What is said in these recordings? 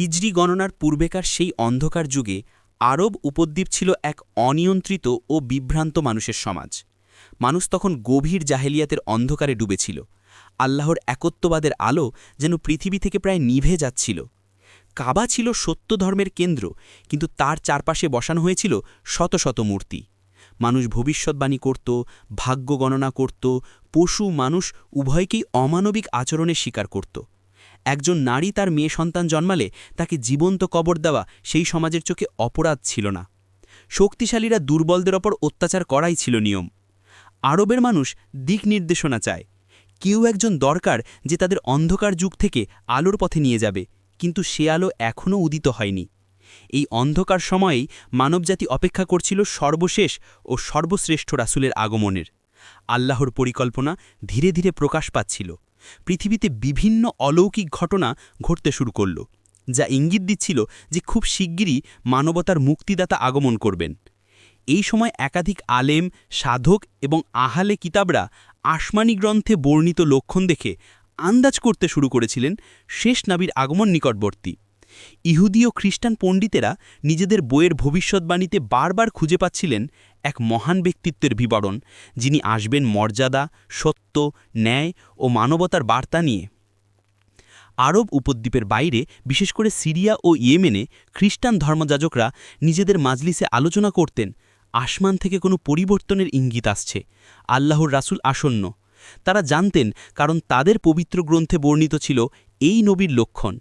হিজরি গণনার পূর্বেকার সেই অন্ধকার যুগে আরব উপদ্বীপ ছিল এক অনিয়ন্ত্রিত ও বিভ্রান্ত মানুষের সমাজ। মানুষ তখন গভীর জাহেলিয়াতের অন্ধকারে ডুবেছিল। আল্লাহর একত্ববাদের আলো যেন পৃথিবী থেকে প্রায় নিভে যাচ্ছিল। কাবা ছিল সত্য ধর্মের কেন্দ্র, কিন্তু তার চারপাশে বসানো হয়েছিল শত শত মূর্তি। মানুষ ভবিষ্যৎবাণী করত, ভাগ্য গণনা করত, পশু মানুষ উভয়কেই অমানবিক আচরণের শিকার করত। একজন নারী তার মেয়ে সন্তান জন্মালে তাকে জীবন্ত কবর দেওয়া সেই সমাজের চোখে অপরাধ ছিল না। শক্তিশালীরা দুর্বলদের ওপর অত্যাচার করাই ছিল নিয়ম। আরবের মানুষ দিক নির্দেশনা চায়। কেউ একজন দরকার যে তাদের অন্ধকার যুগ থেকে আলোর পথে নিয়ে যাবে, কিন্তু সে আলো এখনও উদিত হয়নি। এই অন্ধকার সময়েই মানবজাতি অপেক্ষা করছিল সর্বশেষ ও সর্বশ্রেষ্ঠ রাসূলের আগমনের। আল্লাহর পরিকল্পনা ধীরে ধীরে প্রকাশ পাচ্ছিল। পৃথিবীতে বিভিন্ন অলৌকিক ঘটনা ঘটতে শুরু করল, যা ইঙ্গিত দিচ্ছিল যে খুব শিগগিরই মানবতার মুক্তিদাতা আগমন করবেন। এই সময় একাধিক আলেম, সাধক এবং আহলে কিতাবরা আসমানি গ্রন্থে বর্ণিত লক্ষণ দেখে আন্দাজ করতে শুরু করেছিলেন শেষ নবীর আগমন নিকটবর্তী। ইহুদি ও খ্রিস্টান পণ্ডিতেরা নিজেদের বইয়ের ভবিষ্যৎবাণীতে বারবার খুঁজে পাচ্ছিলেন এক মহান ব্যক্তিত্বের বিবরণ, যিনি আসবেন মর্যাদা, সত্য, ন্যায় ও মানবতার বার্তা নিয়ে। আরব উপদ্বীপের বাইরে, বিশেষ করে সিরিয়া ও ইয়েমেনে, খ্রিস্টান ধর্মযাজকরা নিজেদের মাজলিসে আলোচনা করতেন, আসমান থেকে কোনো পরিবর্তনের ইঙ্গিত আসছে, আল্লাহর রাসূল আসন্ন। তারা জানতেন, কারণ তাদের পবিত্র গ্রন্থে বর্ণিত ছিল এই নবীর লক্ষণ,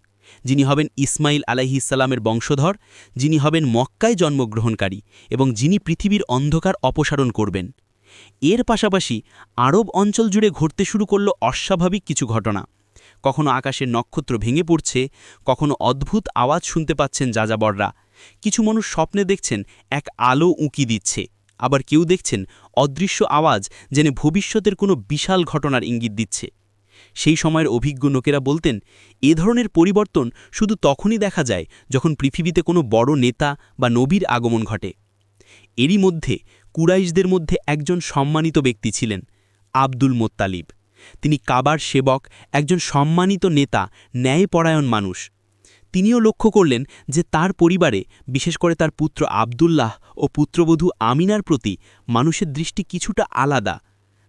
যিনি হবেন ইসমাইল আলাইহিসসালামের বংশধর, যিনি হবেন মক্কায় জন্মগ্রহণকারী এবং যিনি পৃথিবীর অন্ধকার অপসারণ করবেন। এর পাশাপাশি আরব অঞ্চল জুড়ে ঘটতে শুরু করল অস্বাভাবিক কিছু ঘটনা। কখনো আকাশের নক্ষত্র ভেঙে পড়ছে, কখনো অদ্ভুত আওয়াজ শুনতে পাচ্ছেন যাযাবররা। কিছু মানুষ স্বপ্নে দেখছেন এক আলো উঁকি দিচ্ছে, আবার কেউ দেখছেন অদৃশ্য আওয়াজ যেন ভবিষ্যতের কোনো বিশাল ঘটনার ইঙ্গিত দিচ্ছে। সেই সময়ের অভিজ্ঞ লোকেরা বলতেন, এ ধরনের পরিবর্তন শুধু তখনই দেখা যায় যখন পৃথিবীতে কোনো বড় নেতা বা নবীর আগমন ঘটে। এরই মধ্যে কুরাইশদের মধ্যে একজন সম্মানিত ব্যক্তি ছিলেন আব্দুল মোত্তালিব। তিনি কাবার সেবক, একজন সম্মানিত নেতা, ন্যায়পরায়ণ মানুষ। তিনিও লক্ষ্য করলেন যে তার পরিবারে, বিশেষ করে তার পুত্র আবদুল্লাহ ও পুত্রবধূ আমিনার প্রতি মানুষের দৃষ্টি কিছুটা আলাদা।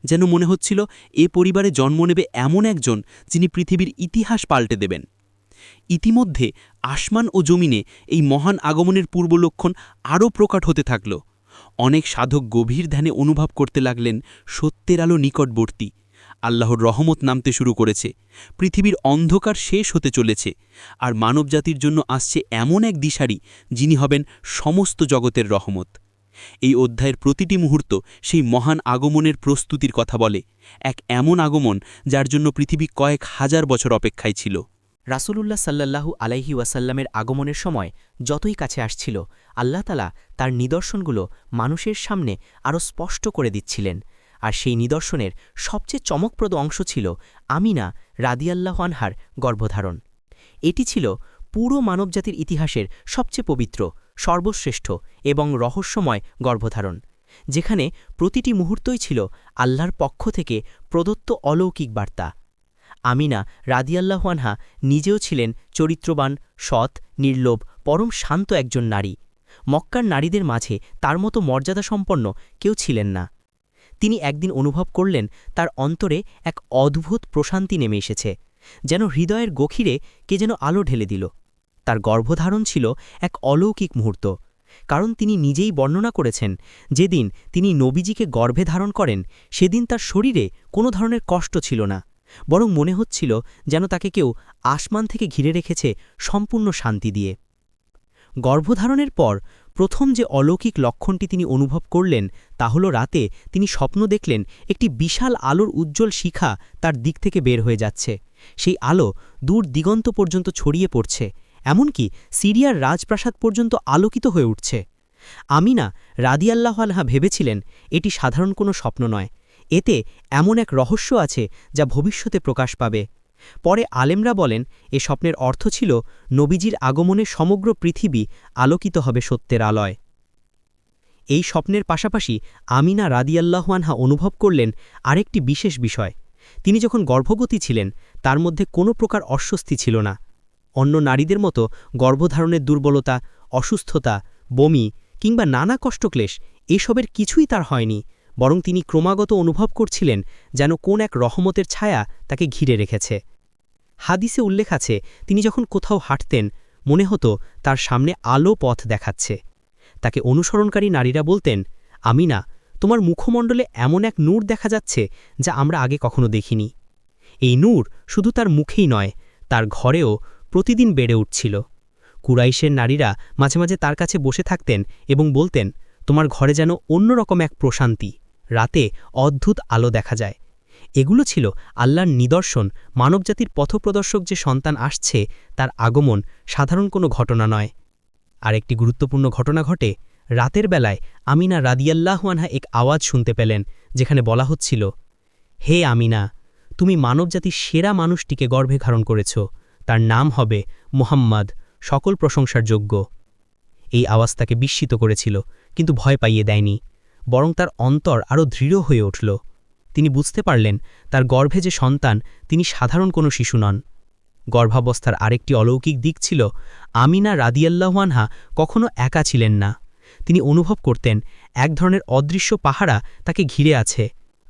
যেন মনে হচ্ছিল এ পরিবারে জন্ম নেবে এমন একজন যিনি পৃথিবীর ইতিহাস পাল্টে দেবেন। ইতিমধ্যে আসমান ও জমিনে এই মহান আগমনের পূর্বলক্ষণ আরও প্রকট হতে থাকল। অনেক সাধক গভীর ধ্যানে অনুভব করতে লাগলেন সত্যের আলো নিকটবর্তী, আল্লাহর রহমত নামতে শুরু করেছে, পৃথিবীর অন্ধকার শেষ হতে চলেছে, আর মানবজাতির জন্য আসছে এমন এক দিশারি যিনি হবেন সমস্ত জগতের রহমত। এই অধ্যায়ের প্রতিটি মুহূর্ত সেই মহান আগমনের প্রস্তুতির কথা বলে, এক এমন আগমন যার জন্য পৃথিবী কয়েক হাজার বছর অপেক্ষায় ছিল। রাসূলুল্লাহ সাল্লাল্লাহু আলাইহি ওয়াসাল্লামের আগমনের সময় যতই কাছে আসছিল, আল্লাহ তাআলা তার নিদর্শনগুলো মানুষের সামনে আরও স্পষ্ট করে দিচ্ছিলেন। আর সেই নিদর্শনের সবচেয়ে চমকপ্রদ অংশ ছিল আমিনা রাদিয়াল্লাহু আনহার গর্ভধারণ। এটি ছিল পুরো মানবজাতির ইতিহাসের সবচেয়ে পবিত্র, সর্বশ্রেষ্ঠ এবং রহস্যময় গর্ভধারণ, যেখানে প্রতিটি মুহূর্তই ছিল আল্লাহর পক্ষ থেকে প্রদত্ত অলৌকিক বার্তা। আমিনা রাদিয়াল্লাহু আনহা নিজেও ছিলেন চরিত্রবান, সৎ, নির্লোভ, পরম শান্ত একজন নারী। মক্কার নারীদের মাঝে তার মতো মর্যাদাসম্পন্ন কেউ ছিলেন না। তিনি একদিন অনুভব করলেন তার অন্তরে এক অদ্ভুত প্রশান্তি নেমে এসেছে, যেন হৃদয়ের গভীরে কে যেন আলো ঢেলে দিল। তার গর্ভধারণ ছিল এক অলৌকিক মুহূর্ত, কারণ তিনি নিজেই বর্ণনা করেছেন, যেদিন তিনি নবীজিকে গর্ভে ধারণ করেন সেদিন তার শরীরে কোনো ধরনের কষ্ট ছিল না, বরং মনে হচ্ছিল যেন তাকে কেউ আসমান থেকে ঘিরে রেখেছে সম্পূর্ণ শান্তি দিয়ে। গর্ভধারণের পর প্রথম যে অলৌকিক লক্ষণটি তিনি অনুভব করলেন তা হল রাতে তিনি স্বপ্ন দেখলেন একটি বিশাল আলোর উজ্জ্বল শিখা তার দিক থেকে বের হয়ে যাচ্ছে। সেই আলো দূর দিগন্ত পর্যন্ত ছড়িয়ে পড়ছে, এমনকি সিরিয়ার রাজপ্রাসাদ পর্যন্ত আলোকিত হয়ে উঠছে। আমিনা রাদিয়াল্লাহু আনহা ভেবেছিলেন এটি সাধারণ কোনো স্বপ্ন নয়, এতে এমন এক রহস্য আছে যা ভবিষ্যতে প্রকাশ পাবে। পরে আলেমরা বলেন এ স্বপ্নের অর্থ ছিল নবীজির আগমনে সমগ্র পৃথিবী আলোকিত হবে সত্যের আলোয়। এই স্বপ্নের পাশাপাশি আমিনা রাদিয়াল্লাহু আনহা অনুভব করলেন আরেকটি বিশেষ বিষয়। তিনি যখন গর্ভবতী ছিলেন তার মধ্যে কোনো প্রকার অস্বস্তি ছিল না। অন্য নারীদের মতো গর্ভধারণের দুর্বলতা, অসুস্থতা, বমি কিংবা নানা কষ্টক্লেশ এসবের কিছুই তার হয়নি, বরং তিনি ক্রমাগত অনুভব করছিলেন যেন কোন এক রহমতের ছায়া তাকে ঘিরে রেখেছে। হাদিসে উল্লেখ আছে, তিনি যখন কোথাও হাঁটতেন মনে হতো তার সামনে আলো পথ দেখাচ্ছে। তাকে অনুসরণকারী নারীরা বলতেন, আমিনা, তোমার মুখমণ্ডলে এমন এক নূর দেখা যাচ্ছে যা আমরা আগে কখনো দেখিনি। এই নূর শুধু তার মুখেই নয়, তার ঘরেও প্রতিদিন বেড়ে উঠছিল। কুরাইশের নারীরা মাঝে মাঝে তার কাছে বসে থাকতেন এবং বলতেন, তোমার ঘরে যেন অন্যরকম এক প্রশান্তি, রাতে অদ্ভুত আলো দেখা যায়। এগুলো ছিল আল্লাহর নিদর্শন, মানবজাতির পথপ্রদর্শক যে সন্তান আসছে তার আগমন সাধারণ কোনো ঘটনা নয়। আর একটি গুরুত্বপূর্ণ ঘটনা ঘটে, রাতের বেলায় আমিনা রাদিয়াল্লাহু আনহা এক আওয়াজ শুনতে পেলেন, যেখানে বলা হচ্ছিল, হে আমিনা, তুমি মানবজাতির সেরা মানুষটিকে গর্ভে ধারণ করেছ, তার নাম হবে মুহাম্মদ, সকল প্রশংসার যোগ্য। এই আওয়াজ তাকে বিস্মিত করেছিল, কিন্তু ভয় পাইয়ে দেয়নি, বরং তার অন্তর আরও দৃঢ় হয়ে উঠল। তিনি বুঝতে পারলেন তার গর্ভে যে সন্তান, তিনি সাধারণ কোনো শিশু নন। গর্ভাবস্থার আরেকটি অলৌকিক দিক ছিল, আমিনা রাদিয়াল্লাহু আনহা কখনো একা ছিলেন না। তিনি অনুভব করতেন এক ধরনের অদৃশ্য পাহারা তাকে ঘিরে আছে।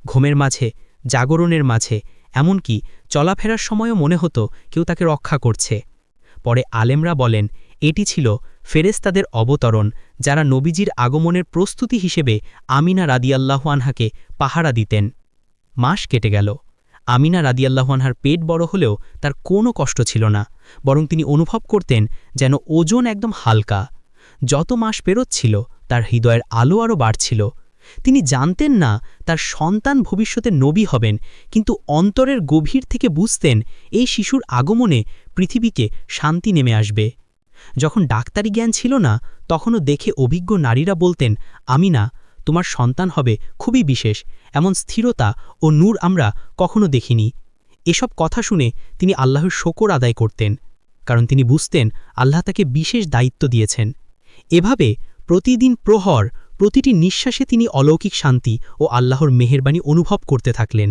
ঘুমের মাঝে, জাগরণের মাঝে, এমনকি চলাফেরার সময়ও মনে হতো কেউ তাকে রক্ষা করছে। পরে আলেমরা বলেন, এটি ছিল ফেরেশতাদের অবতরণ, যারা নবীজির আগমনের প্রস্তুতি হিসেবে আমিনা রাদিয়াল্লাহু আনহাকে পাহারা দিতেন। মাস কেটে গেল। আমিনা রাদিয়াল্লাহু আনহার পেট বড় হলেও তার কোনো কষ্ট ছিল না, বরং তিনি অনুভব করতেন যেন ওজন একদম হালকা। যত মাস পেরোচ্ছিল তার হৃদয়ের আলো আরও বাড়ছিল। তিনি জানতেন না তার সন্তান ভবিষ্যতে নবী হবেন, কিন্তু অন্তরের গভীর থেকে বুঝতেন এই শিশুর আগমনে পৃথিবীকে শান্তি নেমে আসবে। যখন ডাক্তারি জ্ঞান ছিল না, তখনও দেখে অভিজ্ঞ নারীরা বলতেন, আমিনা, তোমার সন্তান হবে খুবই বিশেষ, এমন স্থিরতা ও নূর আমরা কখনো দেখিনি। এসব কথা শুনে তিনি আল্লাহর শকর আদায় করতেন, কারণ তিনি বুঝতেন আল্লাহ তাকে বিশেষ দায়িত্ব দিয়েছেন। এভাবে প্রতিদিন প্রহর, প্রতিটি নিঃশ্বাসে তিনি অলৌকিক শান্তি ও আল্লাহর মেহেরবানি অনুভব করতে থাকলেন।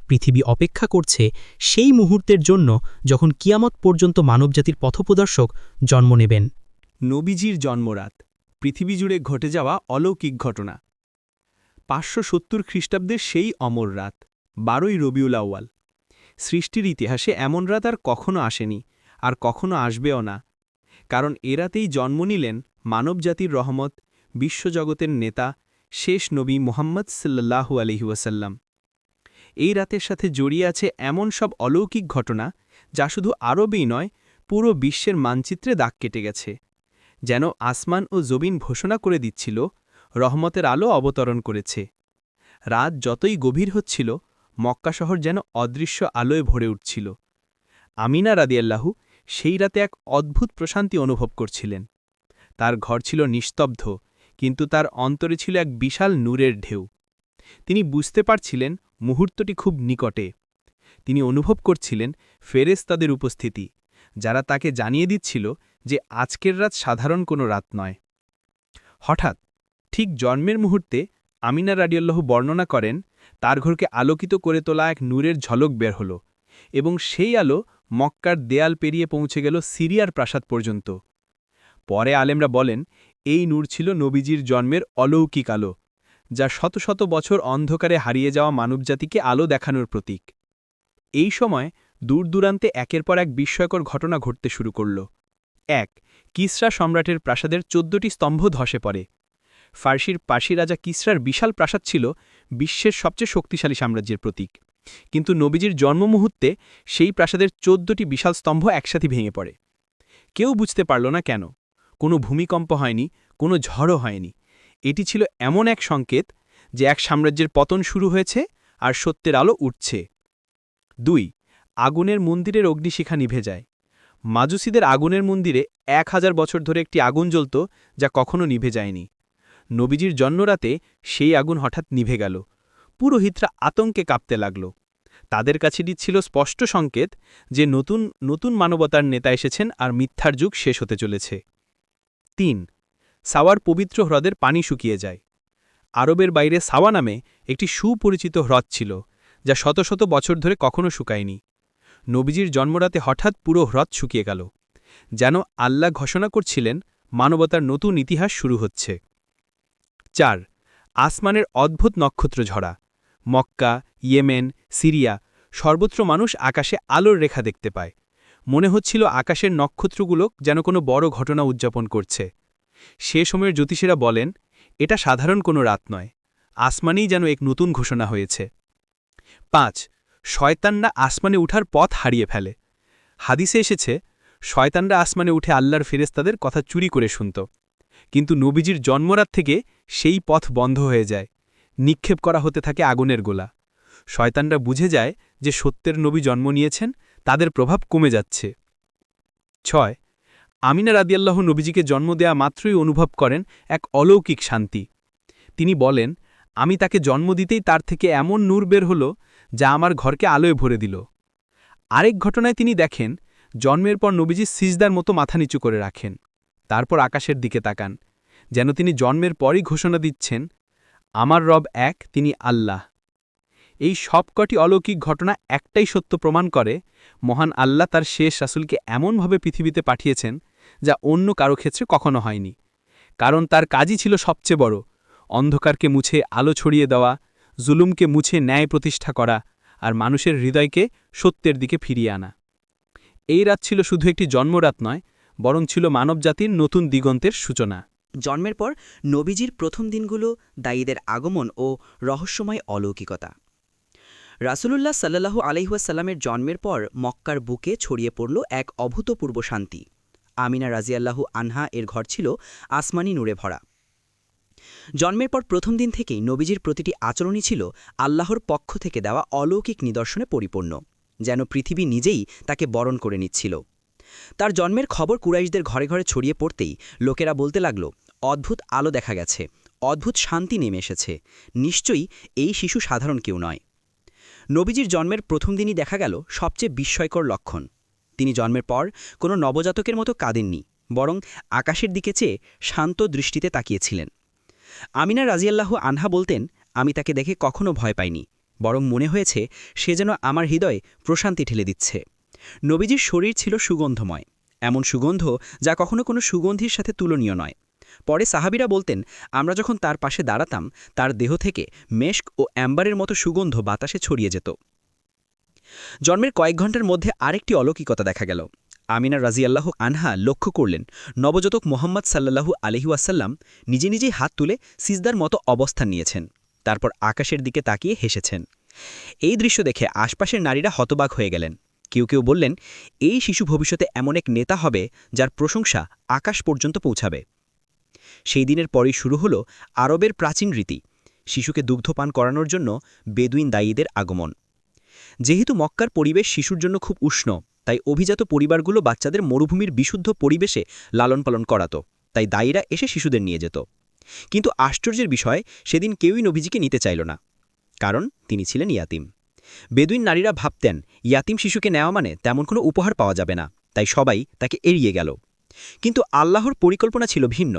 পৃথিবী অপেক্ষা করছে সেই মুহূর্তের জন্য যখন কিয়ামত পর্যন্ত মানবজাতির পথপ্রদর্শক জন্ম নেবেন। নবীজির জন্মরাত, পৃথিবী জুড়ে ঘটে যাওয়া অলৌকিক ঘটনা। ৫৭০ খ্রিস্টাব্দের সেই অমর রাত, ১২ই রবিউল আউয়াল। সৃষ্টির ইতিহাসে এমন রাত আর কখনো আসেনি, আর কখনো আসবেও না, কারণ এ রাতেই জন্ম নিলেন মানবজাতির রহমত, বিশ্বজগতের নেতা, শেষ নবী মুহাম্মদ সাল্লাল্লাহু আলাইহি ওয়াসাল্লাম। এই রাতের সাথে জড়িয়ে আছে এমন সব অলৌকিক ঘটনা যা শুধু আরবেই নয়, পুরো বিশ্বের মানচিত্রে দাগ কেটে গেছে। যেন আসমান ও জমিন ঘোষণা করে দিচ্ছিল, রহমতের আলো অবতরণ করেছে। রাত যতই গভীর হচ্ছিল, মক্কা শহর যেন অদৃশ্য আলোয় ভরে উঠছিল। আমিনা রাদিয়াল্লাহু সেই রাতে এক অদ্ভুত প্রশান্তি অনুভব করছিলেন। তার ঘর ছিল নিস্তব্ধ, কিন্তু তার অন্তরে ছিল এক বিশাল নূরের ঢেউ। তিনি বুঝতে পারছিলেন মুহূর্তটি খুব নিকটে। তিনি অনুভব করছিলেন ফেরেশতাদের উপস্থিতি, যারা তাকে জানিয়ে দিচ্ছিল যে আজকের রাত সাধারণ কোনো রাত নয়। হঠাৎ, ঠিক জন্মের মুহূর্তে আমিনা রাদিয়াল্লাহু বর্ণনা করেন, তার ঘরকে আলোকিত করে তোলা এক নূরের ঝলক বের হল, এবং সেই আলো মক্কার দেয়াল পেরিয়ে পৌঁছে গেল সিরিয়ার প্রাসাদ পর্যন্ত। পরে আলেমরা বলেন, এই নূর ছিল নবীজির জন্মের অলৌকিক আলো, যা শত শত বছর অন্ধকারে হারিয়ে যাওয়া মানবজাতিকে আলো দেখানোর প্রতীক। এই সময় দূর দূরান্তে একের পর এক বিস্ময়কর ঘটনা ঘটতে শুরু করল। ১. কিসরা সম্রাটের প্রাসাদের ১৪টি স্তম্ভ ধসে পড়ে। ফার্সির পার্সি রাজা কিসরার বিশাল প্রাসাদ ছিল বিশ্বের সবচেয়ে শক্তিশালী সাম্রাজ্যের প্রতীক, কিন্তু নবীজির জন্ম মুহূর্তে সেই প্রাসাদের ১৪টি বিশাল স্তম্ভ একসাথে ভেঙে পড়ে। কেউ বুঝতে পারল না কেন। কোনো ভূমিকম্প হয়নি, কোনো ঝড়ও হয়নি। এটি ছিল এমন এক সংকেত যে এক সাম্রাজ্যের পতন শুরু হয়েছে আর সত্যের আলো উঠছে। ২. আগুনের মন্দিরের অগ্নিশিখা নিভে যায়। মাজুসিদের আগুনের মন্দিরে ১০০০ বছর ধরে একটি আগুন জ্বলত, যা কখনো নিভে যায়নি। নবীজির জন্মরাতে সেই আগুন হঠাৎ নিভে গেল। পুরোহিতরা আতঙ্কে কাঁপতে লাগল। তাদের কাছে দিচ্ছিল স্পষ্ট সংকেত যে নতুন নতুন মানবতার নেতা এসেছেন আর মিথ্যার যুগ শেষ হতে চলেছে। ৩. সাওয়ার পবিত্র হ্রদের পানি শুকিয়ে যায়। আরবের বাইরে সাওয়া নামে একটি সুপরিচিত হ্রদ ছিল, যা শত শত বছর ধরে কখনো শুকায়নি। নবীজির জন্মরাতে হঠাৎ পুরো হ্রদ শুকিয়ে গেল। যেন আল্লাহ ঘোষণা করছিলেন মানবতার নতুন ইতিহাস শুরু হচ্ছে। ৪ আসমানের অদ্ভুত নক্ষত্র ঝরা। মক্কা, ইয়েমেন, সিরিয়া সর্বত্র মানুষ আকাশে আলোর রেখা দেখতে পায়। মনে হচ্ছিল আকাশের নক্ষত্রগুলো যেন কোনো বড় ঘটনা উদযাপন করছে। সে সময়ের জ্যোতিষীরা বলেন, এটা সাধারণ কোনো রাত নয়, আসমানেই যেন এক নতুন ঘোষণা হয়েছে। ৫ শয়তানরা আসমানে উঠার পথ হারিয়ে ফেলে। হাদিসে এসেছে, শয়তানরা আসমানে উঠে আল্লাহর ফেরেশতাদের কথা চুরি করে শুনত, কিন্তু নবীজির জন্মরাত থেকে সেই পথ বন্ধ হয়ে যায়। নিক্ষেপ করা হতে থাকে আগুনের গোলা। শয়তানরা বুঝে যায় যে সত্যের নবী জন্ম নিয়েছেন, তাদের প্রভাব কমে যাচ্ছে। ৬ আমিনা রাদিয়াল্লাহু নবীজিকে জন্ম দেয়া মাত্রই অনুভব করেন এক অলৌকিক শান্তি। তিনি বলেন, আমি তাকে জন্ম দিতেই তার থেকে এমন নূর বের হল যা আমার ঘরকে আলোয় ভরে দিল। আরেক ঘটনায় তিনি দেখেন, জন্মের পর নবীজি সিজদার মতো মাথা নিচু করে রাখেন, তারপর আকাশের দিকে তাকান, যেন তিনি জন্মের পরই ঘোষণা দিচ্ছেন, আমার রব এক, তিনি আল্লাহ। এই সবকটি অলৌকিক ঘটনা একটাই সত্য প্রমাণ করে, মহান আল্লাহ তার শেষ রাসূলকে এমনভাবে পৃথিবীতে পাঠিয়েছেন যা অন্য কারো ক্ষেত্রে কখনো হয়নি। কারণ তার কাজই ছিল সবচেয়ে বড়, অন্ধকারকে মুছে আলো ছড়িয়ে দেওয়া, জুলুমকে মুছে ন্যায় প্রতিষ্ঠা করা, আর মানুষের হৃদয়কে সত্যের দিকে ফিরিয়ে আনা। এই রাত ছিল শুধু একটি জন্মরাত নয়, বরং ছিল মানবজাতির নতুন দিগন্তের সূচনা। জন্মের পর নবীজির প্রথম দিনগুলো দায়ীদের আগমন ও রহস্যময় অলৌকিকতা। রাসূলুল্লাহ সাল্লাল্লাহু আলাইহি ওয়াসাল্লামের জন্মের পর মক্কার বুকে ছড়িয়ে পড়ল এক অভূতপূর্ব শান্তি। আমিনা রাজিয়াল্লাহু আনহা এর ঘর ছিল আসমানি নূরে ভরা। জন্মের পর প্রথম দিন থেকেই নবীজির প্রতিটি আচরণই ছিল আল্লাহর পক্ষ থেকে দেওয়া অলৌকিক নিদর্শনে পরিপূর্ণ, যেন পৃথিবী নিজেই তাকে বরণ করে নিচ্ছিল। তার জন্মের খবর কুরাইশদের ঘরে ঘরে ছড়িয়ে পড়তেই লোকেরা বলতে লাগল, অদ্ভুত আলো দেখা গেছে, অদ্ভুত শান্তি নেমে এসেছে, নিশ্চয়ই এই শিশু সাধারণ কেউ নয়। নবীজির জন্মের প্রথম দিনই দেখা গেল সবচেয়ে বিস্ময়কর লক্ষণ। তিনি জন্মের পর কোনো নবজাতকের মতো কাঁদেননি, বরং আকাশের দিকে চেয়ে শান্ত দৃষ্টিতে তাকিয়েছিলেন। আমিনা রাজিয়াল্লাহু আনহা বলতেন, আমি তাকে দেখে কখনো ভয় পাইনি, বরং মনে হয়েছে সে যেন আমার হৃদয়ে প্রশান্তি ঠেলে দিচ্ছে। নবীজির শরীর ছিল সুগন্ধময়, এমন সুগন্ধ যা কখনো কোনো সুগন্ধির সাথে তুলনীয় নয়। পরে সাহাবীরা বলতেন, আমরা যখন তার পাশে দাঁড়াতাম, তার দেহ থেকে মেশক ও অ্যাম্বারের মতো সুগন্ধ বাতাসে ছড়িয়ে যেত। জন্মের কয়েক ঘণ্টার মধ্যে আরেকটি অলৌকিকতা দেখা গেল। আমিনা রাজিয়াল্লাহু আনহা লক্ষ্য করলেন, নবজাতক মুহাম্মদ সাল্লাল্লাহু আলাইহি ওয়াসাল্লাম নিজে নিজেই হাত তুলে সিজদার মতো অবস্থান নিয়েছেন, তারপর আকাশের দিকে তাকিয়ে হেসেছেন। এই দৃশ্য দেখে আশপাশের নারীরা হতবাক হয়ে গেলেন। কেউ কেউ বললেন, এই শিশু ভবিষ্যতে এমন এক নেতা হবে যার প্রশংসা আকাশ পর্যন্ত পৌঁছাবে। সেই দিনের পরই শুরু হলো আরবের প্রাচীন রীতি, শিশুকে দুগ্ধপান করানোর জন্য বেদুইন দায়ীদের আগমন। যেহেতু মক্কার পরিবেশ শিশুর জন্য খুব উষ্ণ, তাই অভিজাত পরিবারগুলো বাচ্চাদের মরুভূমির বিশুদ্ধ পরিবেশে লালন পালন করাত, তাই দায়ীরা এসে শিশুদের নিয়ে যেত। কিন্তু আশ্চর্যের বিষয়, সেদিন কেউই নবীজিকে নিতে চাইল না, কারণ তিনি ছিলেন ইয়াতিম। বেদুইন নারীরা ভাবতেন, ইয়াতিম শিশুকে নেওয়া মানে তেমন কোনো উপহার পাওয়া যাবে না, তাই সবাই তাকে এড়িয়ে গেল। কিন্তু আল্লাহর পরিকল্পনা ছিল ভিন্ন।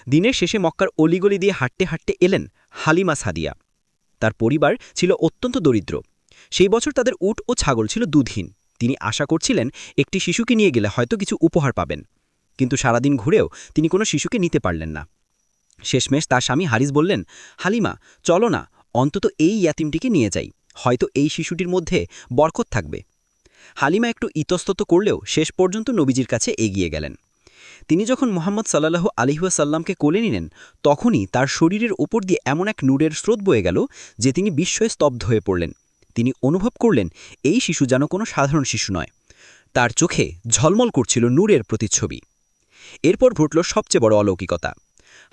দিনের শেষে মক্কার অলিগলি দিয়ে হাঁটতে হাঁটতে এলেন হালিমা সাদিয়া। তার পরিবার ছিল অত্যন্ত দরিদ্র। সেই বছর তাদের উট ও ছাগল ছিল দুধহীন। তিনি আশা করছিলেন একটি শিশুকে নিয়ে গেলে হয়তো কিছু উপহার পাবেন, কিন্তু সারাদিন ঘুরেও তিনি কোনো শিশুকে নিতে পারলেন না। শেষমেশ তার স্বামী হারিস বললেন, হালিমা, চলো না, অন্তত এই ইয়াতিমটিকে নিয়ে যাই, হয়তো এই শিশুটির মধ্যে বরকত থাকবে। হালিমা একটু ইতস্তত করলেও শেষ পর্যন্ত নবীজির কাছে এগিয়ে গেলেন। তিনি যখন মুহাম্মদ সাল্লাল্লাহু আলাইহি ওয়াসাল্লামকে কোলে নিলেন, তখনই তার শরীরের ওপর দিয়ে এমন এক নূরের স্রোত বয়ে গেল যে তিনি বিস্ময়ে স্তব্ধ হয়ে পড়লেন। তিনি অনুভব করলেন, এই শিশু যেন কোনো সাধারণ শিশু নয়, তার চোখে ঝলমল করছিল নূরের প্রতিচ্ছবি। এরপর ঘটল সবচেয়ে বড় অলৌকিকতা।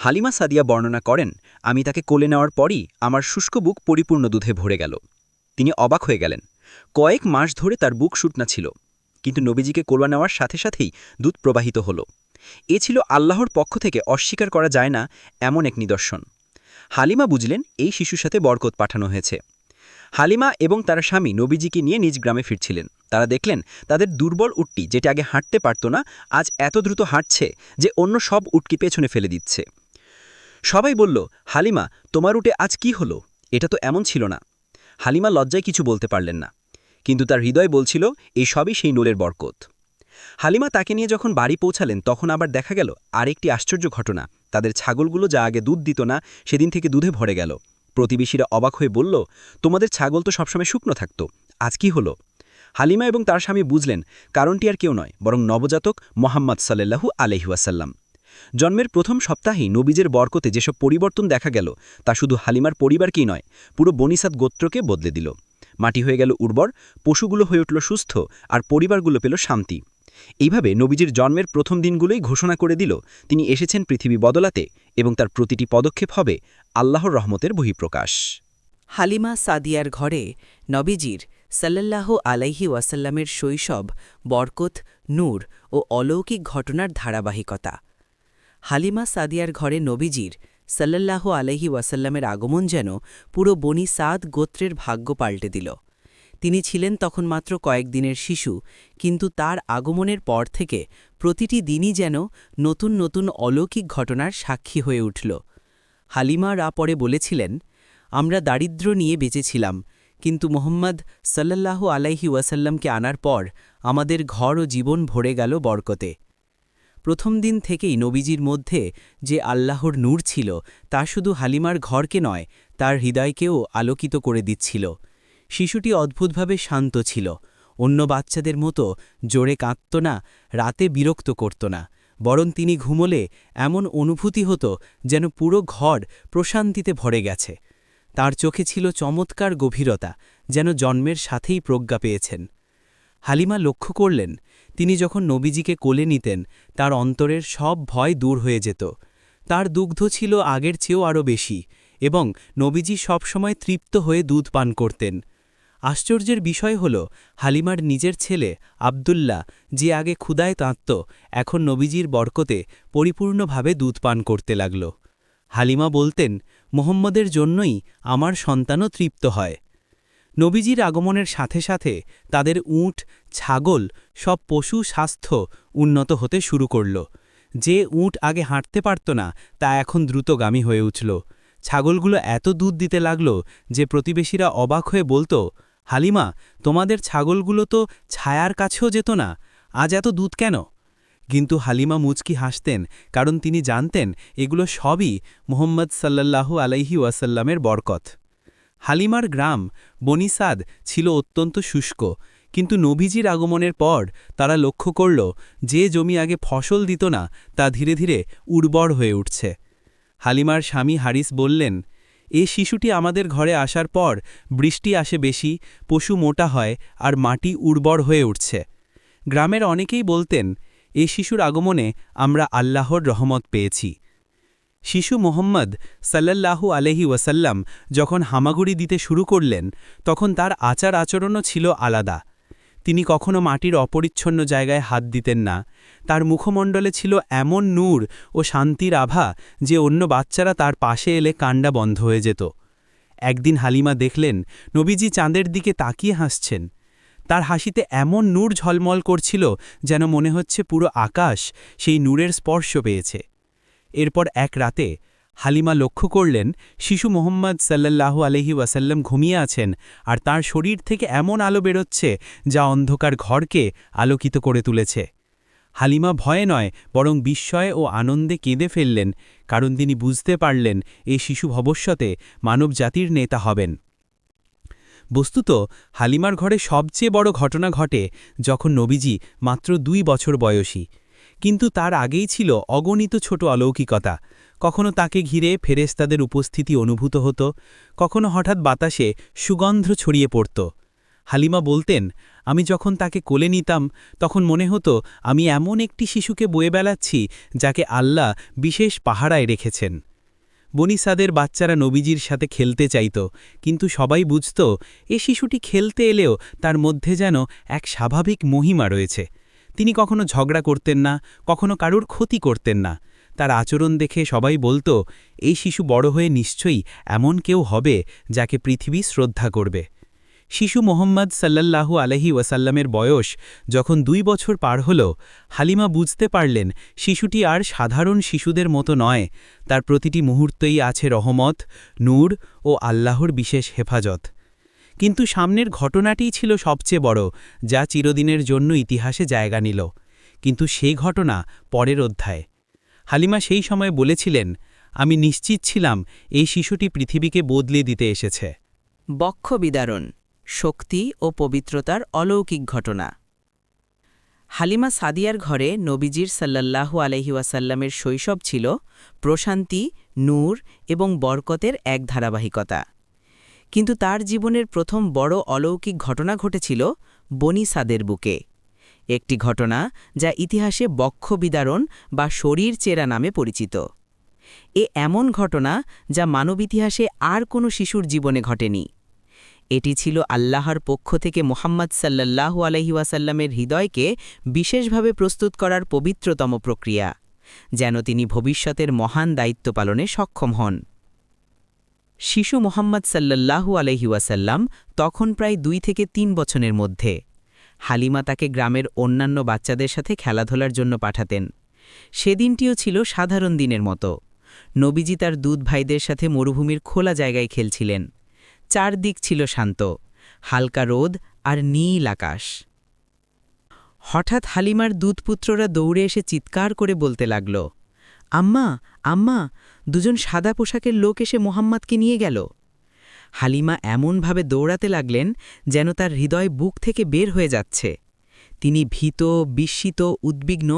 হালিমা সাদিয়া বর্ণনা করেন, আমি তাকে কোলে নেওয়ার পরই আমার শুষ্ক বুক পরিপূর্ণ দুধে ভরে গেল। তিনি অবাক হয়ে গেলেন। কয়েক মাস ধরে তার বুক শুকনা ছিল, কিন্তু নবীজিকে কোলে নেওয়ার সাথে সাথেই দুধ প্রবাহিত হল। এ ছিল আল্লাহর পক্ষ থেকে অস্বীকার করা যায় না এমন এক নিদর্শন। হালিমা বুঝলেন, এই শিশুর সাথে বরকত পাঠানো হয়েছে। হালিমা এবং তার স্বামী নবীজিকে নিয়ে নিজ গ্রামে ফিরছিলেন। তারা দেখলেন তাদের দুর্বল উটটি, যেটা আগে হাঁটতে পারত না, আজ এত দ্রুত হাঁটছে যে অন্য সব উটকে পেছনে ফেলে দিচ্ছে। সবাই বলল, হালিমা, তোমার উটে আজ কি হলো? এটা তো এমন ছিল না। হালিমা লজ্জায় কিছু বলতে পারলেন না, কিন্তু তার হৃদয় বলছিল, এই সবই সেই নূরের বরকত। হালিমা তাকে নিয়ে যখন বাড়ি পৌঁছালেন তখন আবার দেখা গেল আরেকটি আশ্চর্য ঘটনা। তাদের ছাগলগুলো যা আগে দুধ দিত না সেদিন থেকে দুধে ভরে গেল। প্রতিবেশীরা অবাক হয়ে বলল, তোমাদের ছাগল তো সবসময় শুকনো থাকত, আজ কি হলো? হালিমা এবং তার স্বামী বুঝলেন কারণটি আর কেউ নয় বরং নবজাতক মোহাম্মদ সাল্লাল্লাহু আলাইহি ওয়াসাল্লাম। জন্মের প্রথম সপ্তাহেই নবীজের বরকতে যেসব পরিবর্তন দেখা গেল তা শুধু হালিমার পরিবারকেই নয়, পুরো বনী সাদ গোত্রকে বদলে দিল। মাটি হয়ে গেল উর্বর, পশুগুলো হয়ে উঠল সুস্থ, আর পরিবারগুলো পেল শান্তি। এইভাবে নবীজির জন্মের প্রথম দিনগুলোই ঘোষণা করে দিল তিনি এসেছেন পৃথিবী বদলাতে এবং তার প্রতিটি পদক্ষেপ হবে আল্লাহর রহমতের বহিঃপ্রকাশ। হালিমা সাদিয়ার ঘরে নবীজির সাল্লাল্লাহু আলাইহি ওয়াসাল্লামের শৈশব, বরকত, নূর ও অলৌকিক ঘটনার ধারাবাহিকতা। হালিমা সাদিয়ার ঘরে নবীজির সাল্লাল্লাহু আলাইহি ওয়াসাল্লামের আগমন যেন পুরো বনি সাদ গোত্রের ভাগ্য পাল্টে দিল। তিনি ছিলেন তখন মাত্র কয়েকদিনের শিশু, কিন্তু তার আগমনের পর থেকে প্রতিটি দিনই যেন নতুন নতুন অলৌকিক ঘটনার সাক্ষী হয়ে উঠল। হালিমা পরে বলেছিলেন, আমরা দারিদ্র্য নিয়ে বেঁচেছিলাম, কিন্তু মোহাম্মদ সাল্লাল্লাহু আলাইহি ওয়াসাল্লামকে আনার পর আমাদের ঘর ও জীবন ভরে গেল বরকতে। প্রথম দিন থেকেই নবীজির মধ্যে যে আল্লাহর নূর ছিল তা শুধু হালিমার ঘরকে নয়, তার হৃদয়কেও আলোকিত করে দিচ্ছিল। শিশুটি অদ্ভুতভাবে শান্ত ছিল, অন্য বাচ্চাদের মতো জোরে কাঁদত না, রাতে বিরক্ত করত না, বরং তিনি ঘুমোলে এমন অনুভূতি হতো যেন পুরো ঘর প্রশান্তিতে ভরে গেছে। তার চোখে ছিল চমৎকার গভীরতা, যেন জন্মের সাথেই প্রজ্ঞা পেয়েছেন। হালিমা লক্ষ্য করলেন, তিনি যখন নবীজিকে কোলে নিতেন তার অন্তরের সব ভয় দূর হয়ে যেত। তার দুগ্ধ ছিল আগের চেয়েও আরও বেশি, এবং নবীজি সবসময় তৃপ্ত হয়ে দুধ পান করতেন। আশ্চর্যের বিষয় হল, হালিমার নিজের ছেলে আব্দুল্লাহ, যে আগে ক্ষুধায় কাঁদত, এখন নবীজির বরকতে পরিপূর্ণভাবে দুধ পান করতে লাগল। হালিমা বলতেন, মোহাম্মদের জন্যই আমার সন্তানও তৃপ্ত হয়। নবীজির আগমনের সাথে সাথে তাদের উট, ছাগল, সব পশু স্বাস্থ্য উন্নত হতে শুরু করল। যে উট আগে হাঁটতে পারত না তা এখন দ্রুতগামী হয়ে উঠল। ছাগলগুলো এত দুধ দিতে লাগল যে প্রতিবেশীরা অবাক হয়ে বলত, হালিমা, তোমাদের ছাগলগুলো তো ছায়ার কাছেও যেত না, আজ এত দুধ কেন? কিন্তু হালিমা মুচকি হাসতেন, কারণ তিনি জানতেন এগুলো সবই মুহাম্মদ সাল্লাল্লাহু আলাইহি ওয়াসাল্লামের বরকত। হালিমার গ্রাম বনি সাদ ছিল অত্যন্ত শুষ্ক, কিন্তু নবীজির আগমনের পর তারা লক্ষ্য করল যে জমি আগে ফসল দিত না তা ধীরে ধীরে উর্বর হয়ে উঠছে। হালিমার স্বামী হারিস বললেন, এ শিশুটি আমাদের ঘরে আসার পর বৃষ্টি আসে বেশি, পশু মোটা হয় আর মাটি উর্বর হয়ে উঠছে। গ্রামের অনেকেই বলতেন, এ শিশুর আগমনে আমরা আল্লাহর রহমত পেয়েছি। শিশু মোহাম্মদ সাল্লাল্লাহু আলাইহি ওয়াসাল্লাম যখন হামাগুড়ি দিতে শুরু করলেন তখন তার আচার আচরণও ছিল আলাদা। তিনি কখনো মাটির অপরিচ্ছন্ন জায়গায় হাত দিতেন না। তার মুখমণ্ডলে ছিল এমন নূর ও শান্তির আভা যে অন্য বাচ্চারা তার পাশে এলে কান্না বন্ধ হয়ে যেত। একদিন হালিমা দেখলেন নবীজি চাঁদের দিকে তাকিয়ে হাসছেন। তার হাসিতে এমন নূর ঝলমল করছিল যেন মনে হচ্ছে পুরো আকাশ সেই নূরের স্পর্শ পেয়েছে। এরপর এক রাতে হালিমা লক্ষ্য করলেন শিশু মোহাম্মদ সাল্লাল্লাহু আলাইহি ওয়াসাল্লাম ঘুমিয়ে আছেন, আর তার শরীর থেকে এমন আলো বেরোচ্ছে যা অন্ধকার ঘরকে আলোকিত করে তুলেছে। হালিমা ভয়ে নয় বরং বিস্ময়ে ও আনন্দে কেঁদে ফেললেন, কারণ তিনি বুঝতে পারলেন এই শিশু ভবিষ্যতে মানবজাতির নেতা হবেন। বস্তুত হালিমার ঘরে সবচেয়ে বড় ঘটনা ঘটে যখন নবীজি মাত্র 2 বছর বয়সী, কিন্তু তার আগেই ছিল অগণিত ছোট অলৌকিকতা। কখনো তাকে ঘিরে ফেরেশতাদের উপস্থিতি অনুভূত হতো, কখনো হঠাৎ বাতাসে সুগন্ধ ছড়িয়ে পড়ত। হালিমা বলতেন, আমি যখন তাকে কোলে নিতাম তখন মনে হতো আমি এমন একটি শিশুকে বয়ে বেড়াচ্ছি যাকে আল্লাহ বিশেষ পাহারায় রেখেছেন। বনি সাদের বাচ্চারা নবীজির সাথে খেলতে চাইত, কিন্তু সবাই বুঝত এ শিশুটি খেলতে এলেও তার মধ্যে যেন এক স্বাভাবিক মহিমা রয়েছে। তিনি কখনো ঝগড়া করতেন না, কখনো কারুর ক্ষতি করতেন না। তার আচরণ দেখে সবাই বলতো, এই শিশু বড় হয়ে নিশ্চয়ই এমন কেউ হবে যাকে পৃথিবী শ্রদ্ধা করবে। শিশু মোহাম্মদ সাল্লাল্লাহু আলাইহি ওয়াসাল্লামের বয়স যখন 2 বছর পার হল, হালিমা বুঝতে পারলেন শিশুটি আর সাধারণ শিশুদের মতো নয়, তার প্রতিটি মুহূর্তেই আছে রহমত, নূর ও আল্লাহর বিশেষ হেফাজত। কিন্তু সামনের ঘটনাটিই ছিল সবচেয়ে বড়, যা চিরদিনের জন্য ইতিহাসে জায়গা নিল। কিন্তু সেই ঘটনা পরের অধ্যায়। হালিমা সেই সময় বলেছিলেন, আমি নিশ্চিত ছিলাম এই শিশুটি পৃথিবীকে বদলে দিতে এসেছে। বক্ষ বিদারণ, শক্তি ও পবিত্রতার অলৌকিক ঘটনা। হালিমা সাদিয়ার ঘরে নবীজির সাল্লাল্লাহু আলাইহি ওয়াসাল্লামের শৈশব ছিল প্রশান্তি, নূর এবং বরকতের এক ধারাবাহিকতা। কিন্তু তার জীবনের প্রথম বড় অলৌকিক ঘটনা ঘটেছিল বনি সাদের বুকে, একটি ঘটনা যা ইতিহাসে বক্ষ বিদারণ বা শরীর চেরা নামে পরিচিত। এমন ঘটনা যা মানব ইতিহাসে আর কোনো শিশুর জীবনে ঘটেনি। এটি ছিল আল্লাহর পক্ষ থেকে মুহাম্মদ সাল্লাল্লাহু আলাইহি ওয়াসাল্লামের হৃদয়কে বিশেষভাবে প্রস্তুত করার পবিত্রতম প্রক্রিয়া, যেন তিনি ভবিষ্যতের মহান দায়িত্ব পালনে সক্ষম হন। শিশু মুহাম্মদ সাল্লাল্লাহু আলাইহি ওয়াসাল্লাম তখন প্রায় 2 থেকে 3 বছরের মধ্যে। হালিমা তাকে গ্রামের অন্যান্য বাচ্চাদের সাথে খেলাধুলার জন্য পাঠাতেন। সেদিনটিও ছিল সাধারণ দিনের মতো। নবীজি তার দুধ ভাইদের সাথে মরুভূমির খোলা জায়গায় খেলছিলেন। চারদিক ছিল শান্ত, হালকা রোদ আর নীল আকাশ। হঠাৎ হালিমার দুধপুত্ররা দৌড়ে এসে চিৎকার করে বলতে লাগল, আম্মা, আম্মা, 2 সাদা পোশাকের লোক এসে মোহাম্মদকে নিয়ে গেল। হালিমা এমনভাবে দৌড়াতে লাগলেন যেন তার হৃদয় বুক থেকে বের হয়ে যাচ্ছে। তিনি ভীত, বিস্মিত, উদ্বিগ্ন